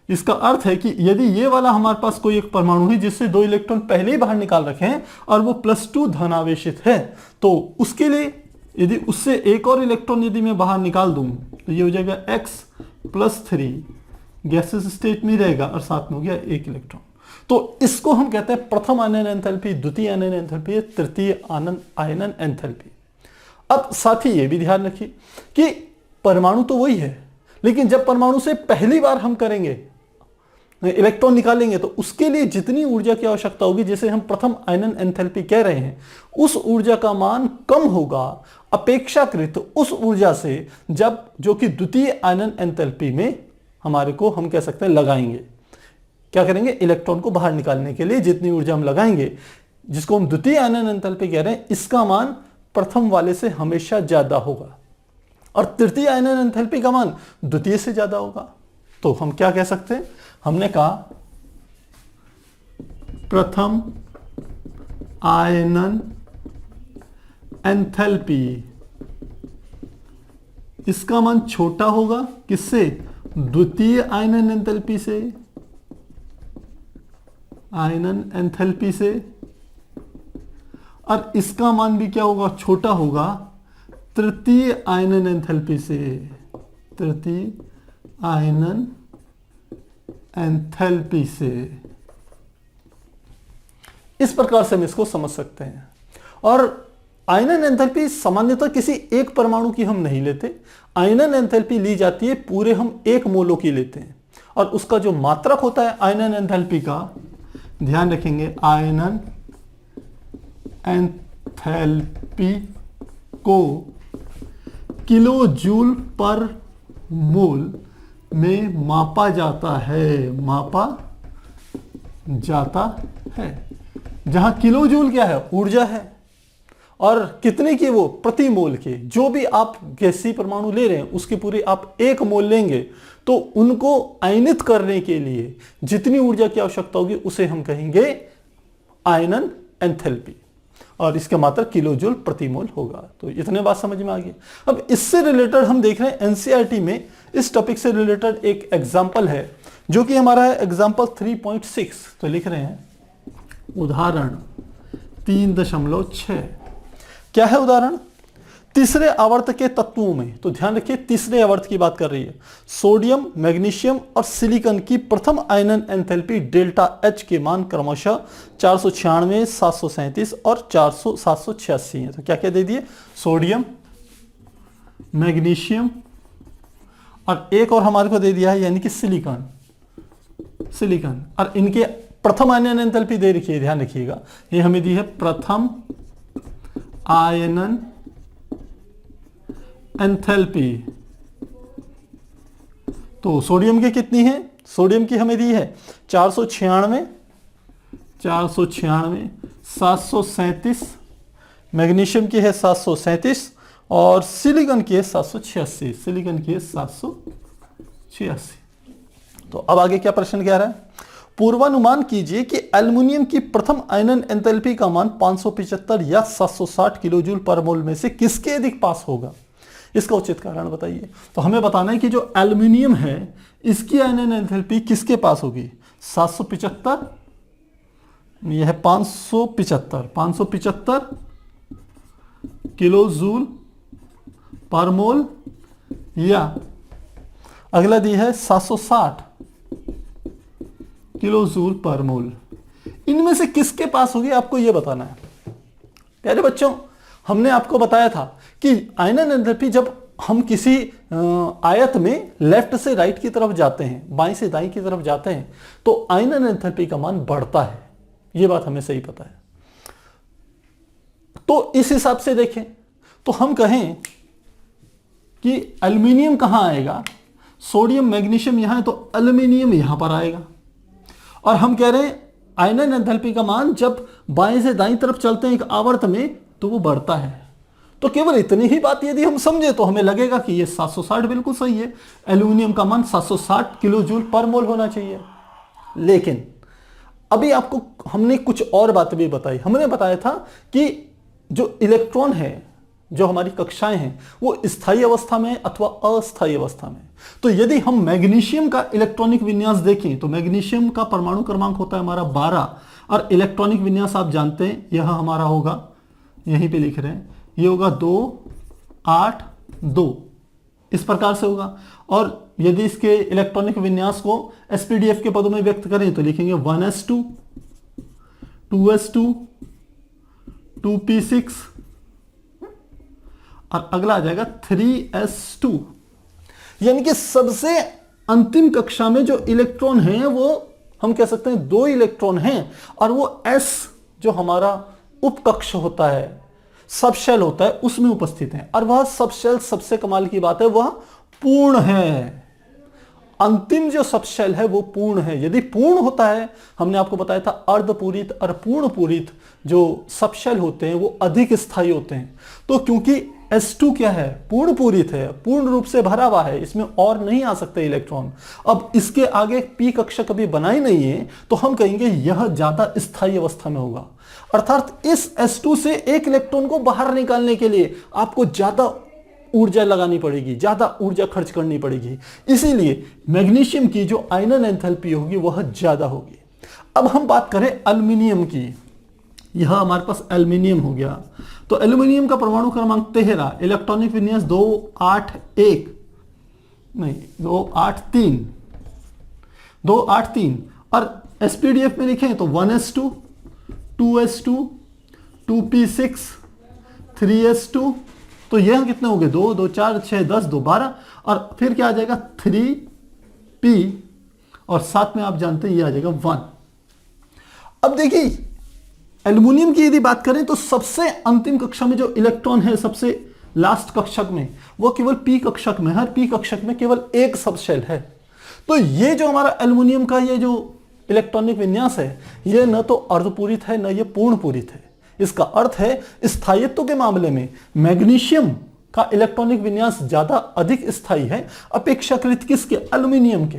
Speaker 1: इसका अर्थ है कि यदि ये वाला हमारे पास कोई एक परमाणु है जिससे 2 इलेक्ट्रॉन पहले ही बाहर निकाल रखे हैं और वो +2 धनावेशित है, तो उसके लिए यदि उससे एक और इलेक्ट्रॉन यदि मैं बाहर निकाल दूं तो ये हो जाएगा x + 3 गैसेस स्टेट में रहेगा और साथ में हो गया एक इलेक्ट्रॉन। तो इसको हम कहते हैं प्रथम आयनन एंथैल्पी, द्वितीय आयनन एंथैल्पी, तृतीय आयनन एंथैल्पी। अब साथ ही ये भी ध्यान रखिए कि परमाणु तो वही है, लेकिन जब परमाणु से पहली बार हम करेंगे इलेक्ट्रॉन निकालेंगे तो उसके लिए जितनी ऊर्जा की आवश्यकता होगी, जिसे हम प्रथम आयनन एंथैल्पी कह रहे हैं, उस ऊर्जा का मान कम होगा अपेक्षाकृत उस ऊर्जा से जब जो कि द्वितीय आयनन एंथैल्पी में हमारे को हम कह सकते हैं लगाएंगे। क्या करेंगे, इलेक्ट्रॉन को बाहर निकालने के लिए जितनी ऊर्जा हम लगाएंगे, जिसको हम द्वितीय आयनन एंथैल्पी कह रहे हैं, इसका मान प्रथम वाले से हमेशा ज्यादा होगा और तृतीय आयनन एंथैल्पी का मान द्वितीय से ज्यादा होगा। तो हम क्या कह सकते हैं, हमने कहा प्रथम आयनन एंथैल्पी, इसका मान छोटा होगा किससे, द्वितीय आयनन एंथैल्पी से, आयनन एंथैल्पी से, और इसका मान भी क्या होगा, छोटा होगा तृतीय आयनन एंथैल्पी से, तृतीय आयनन एंथैल्पी से। इस प्रकार से हम इसको समझ सकते हैं। और आयनन एंथैल्पी सामान्यतः किसी एक परमाणु की हम नहीं लेते, आयनन एंथैल्पी ली जाती है पूरे हम एक मोलो की लेते हैं, और उसका जो मात्रक होता है आयनन एंथैल्पी का, ध्यान रखेंगे, आयनन एंथैल्पी को किलो जूल पर मोल में मापा जाता है, मापा जाता है, जहां किलो जूल क्या है, ऊर्जा है, और कितने की, वो प्रति मोल के। जो भी आप गैसीय परमाणु ले रहे हैं उसके पूरे आप एक मोल लेंगे तो उनको आयनित करने के लिए जितनी ऊर्जा की आवश्यकता होगी उसे हम कहेंगे आयनन एंथैल्पी, और इसका मात्रक किलो जूल प्रति मोल होगा। तो इतने बात समझ में आ गई। अब इससे रिलेटेड हम देख रहे हैं एनसीईआरटी में इस टॉपिक से रिलेटेड एक एग्जाम्पल है जो कि हमारा है एग्जाम्पल 3.6। तो लिख रहे हैं उदाहरण 3.6। क्या है उदाहरण, तीसरे आवर्त के तत्वों में, तो ध्यान रखिए तीसरे आवर्त की बात कर रही है, सोडियम, मैग्नीशियम और सिलिकॉन की प्रथम आयनन एंथैल्पी डेल्टा एच के मान क्रमशः 496, 737 और 786 है। तो क्या क्या दे दिए, सोडियम, मैग्नीशियम और एक और हमारे को दे दिया है यानी कि सिलिकॉन, सिलिकॉन, और इनके प्रथम आयनन एंथैल्पी दे रखी है, ध्यान रखिएगा, ये हमें दी है प्रथम आयनन एंथैल्पी। तो सोडियम की कितनी है, सोडियम की हमें दी है 496, 737, मैग्नीशियम की है 737 और सिलिकॉन की है 786, सिलिकॉन की है 786। तो अब आगे क्या प्रश्न कह रहा है, पूर्वानुमान कीजिए कि एल्युमिनियम की प्रथम आयनन एंथैल्पी का मान 575 या 760 किलो जूल पर मोल में से किसके अधिक पास होगा, इसका उचित कारण बताइए। तो हमें बताना है कि जो एल्युमिनियम है इसकी आयनन एंथैल्पी किसके पास होगी, 775, यह है 575 किलो जूल पर मोल, या अगला दी है 760 किलो जूल पर मोल। इनमें से किसके पास होगी आपको यह बताना है। प्यारे बच्चों, हमने आपको बताया था कि आयनन एंथैल्पी जब हम किसी आयत में लेफ्ट से राइट की तरफ जाते हैं, बाएं से दाएं की तरफ जाते हैं, तो आयनन एंथैल्पी का मान बढ़ता है, यह बात हमें सही पता है। तो इस हिसाब से देखें तो हम कहें कि एल्युमिनियम कहां आएगा, सोडियम मैग्नीशियम यहां है तो एल्युमिनियम यहां पर आएगा, और हम कह रहे हैं आयनन एंथैल्पी का मान जब बाएं से दाईं तरफ चलते हैं एक आवर्त में तो वो बढ़ता है। तो केवल इतनी ही बात यदि हम समझे तो हमें लगेगा कि ये 760 बिल्कुल सही है, एल्युमिनियम का मान 760 किलो जूल पर मोल होना चाहिए। लेकिन अभी आपको हमने कुछ और बात भी बताई। हमने बताया था कि जो इलेक्ट्रॉन है, जो हमारी कक्षाएं हैं, वो स्थायी अवस्था में अथवा अस्थायी अवस्था में। तो यदि हम मैग्नीशियम का इलेक्ट्रॉनिक विन्यास देखें तो मैग्नीशियम का परमाणु क्रमांक होता है हमारा 12, और इलेक्ट्रॉनिक विन्यास आप जानते हैं यह हमारा होगा, यहीं पे लिख रहे हैं, ये होगा 2, 8, 2, इस प्रकार से होगा। और यदि इसके इलेक्ट्रॉनिक विन्यास को एसपीडीएफ के पदों में व्यक्त करें तो लिखेंगे 1s2, 2s2, 2p6 और अगला आ जाएगा 3s2। यानी कि सबसे अंतिम कक्षा में जो इलेक्ट्रॉन हैं वो हम कह सकते हैं 2 इलेक्ट्रॉन हैं, और वो s जो हमारा उपकक्ष होता है, सबशेल होता है, उसमें उपस्थित हैं। और वह सबशेल, सबसे कमाल की बात है, वह पूर्ण है। अंतिम जो सबशेल है वो पूर्ण है। यदि पूर्ण होता है, हमने आपको बताया था अर्धपूरित और पूर्ण पूरित जो सबशेल होते हैं वो अधिक स्थायी होते हैं। तो क्योंकि S2 क्या है, पूर्ण पूरित है, पूर्ण रूप से भरा हुआ है, इसमें और नहीं आ सकते इलेक्ट्रॉन। अब इसके आगे p कक्षा कभी बना ही नहीं है, तो हम कहेंगे यह ज्यादा स्थायी अवस्था में होगा। अर्थात इस S2 से एक इलेक्ट्रॉन को बाहर निकालने के लिए आपको ज्यादा ऊर्जा लगानी पड़ेगी, ज्यादा ऊर्जा खर्च करनी पड़ेगी। इसीलिए मैग्नीशियम की जो आयनन एंथैल्पी होगी वह ज्यादा होगी। अब हम बात करें एल्युमिनियम की। यह हमारे पास एल्युमिनियम हो गया, तो एल्युमिनियम का परमाणु क्रमांक 13, इलेक्ट्रॉनिक विन्यास 283 और एसपीडीएफ में लिखें तो 1s2 2s2 2p6 3s2, तो यह कितने हो गए, 2 2 4 6 10 2 12, और फिर क्या आ जाएगा 3p, और साथ में आप जानते हैं ये आ जाएगा 1। अब देखिए एल्युमिनियम की यदि बात करें तो सबसे अंतिम कक्षा में जो इलेक्ट्रॉन है, सबसे लास्ट कक्षक में, वो केवल p कक्षक में, हर p कक्षक में केवल एक सब शेल है। तो ये जो हमारा एल्युमिनियम का ये जो इलेक्ट्रॉनिक विन्यास है, ये न तो अर्धपूरित है न ये पूर्ण पूरित है। इसका अर्थ है स्थायित्व के मामले में मैग्नीशियम का इलेक्ट्रॉनिक विन्यास ज्यादा अधिक स्थायी है अपेक्षाकृत किसके, एल्युमिनियम के।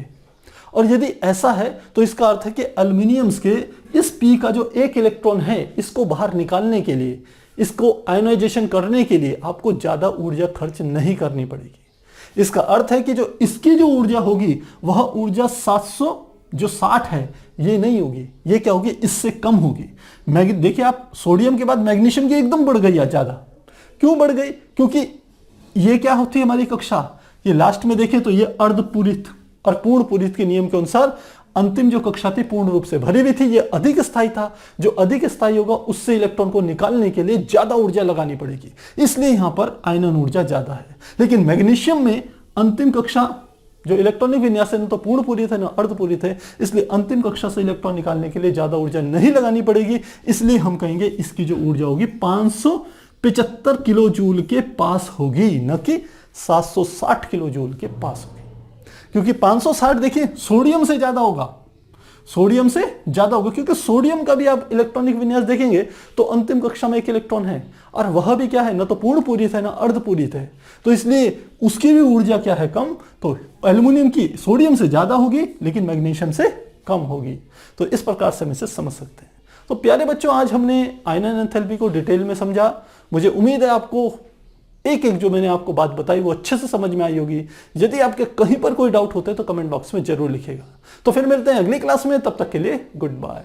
Speaker 1: और यदि ऐसा है तो इसका अर्थ है कि एल्युमिनियम के इस p का जो एक इलेक्ट्रॉन है, इसको बाहर निकालने के लिए, इसको आयोनाइजेशन करने के लिए आपको ज्यादा ऊर्जा खर्च नहीं करनी पड़ेगी। इसका अर्थ है कि जो इसकी जो ऊर्जा होगी वह ऊर्जा 760 है, ये नहीं होगी, ये क्या होगी, इससे कम होगी। देखिए आप, सोडियम के बाद मैग्नीशियम की एकदम बढ़ गई है ज्यादा। क्यों बढ़ गई, क्योंकि ये क्या होती है हमारी कक्षा, ये लास्ट में देखें तो ये अर्धपूरित और पूर्ण पूरित के नियम के अनुसार अंतिम जो कक्षा थी पूर्ण रूप से भरी हुई थी, ये अधिक स्थायी था। जो अधिक स्थायी होगा उससे इलेक्ट्रॉन को निकालने के लिए ज्यादा ऊर्जा लगानी पड़ेगी, इसलिए यहां पर आयनन ऊर्जा ज्यादा है। लेकिन मैग्नीशियम में अंतिम कक्षा जो इलेक्ट्रॉनिक विन्यास है न तो पूर्ण पूरित है न अर्धपूरित है, इसलिए अंतिम कक्षा से इलेक्ट्रॉन निकालने के लिए ज्यादा ऊर्जा नहीं लगानी पड़ेगी। इसलिए हम कहेंगे इसकी जो ऊर्जा होगी 575 किलो जूल के पास होगी, न कि 760 किलो जूल के पास होगी। क्योंकि 560 देखिए सोडियम से ज्यादा होगा, सोडियम से ज्यादा होगा, क्योंकि सोडियम का भी आप इलेक्ट्रॉनिक विन्यास देखेंगे तो अंतिम कक्षा में एक इलेक्ट्रॉन है, और वह भी क्या है, न तो पूर्ण पूरित है न अर्धपूरित है। तो इसलिए उसकी भी ऊर्जा क्या है, कम। तो एल्युमिनियम की सोडियम से ज्यादा होगी लेकिन मैग्नीशियम से कम होगी। तो इस प्रकार से हम इसे समझ सकते हैं। तो प्यारे बच्चों, आज हमने आयनन एंथैल्पी को डिटेल में समझा। मुझे उम्मीद है आपको एक एक जो मैंने आपको बात बताई वो अच्छे से समझ में आई होगी। यदि आपके कहीं पर कोई डाउट होता है तो कमेंट बॉक्स में जरूर लिखिएगा। तो फिर मिलते हैं अगली क्लास में, तब तक के लिए गुड बाय।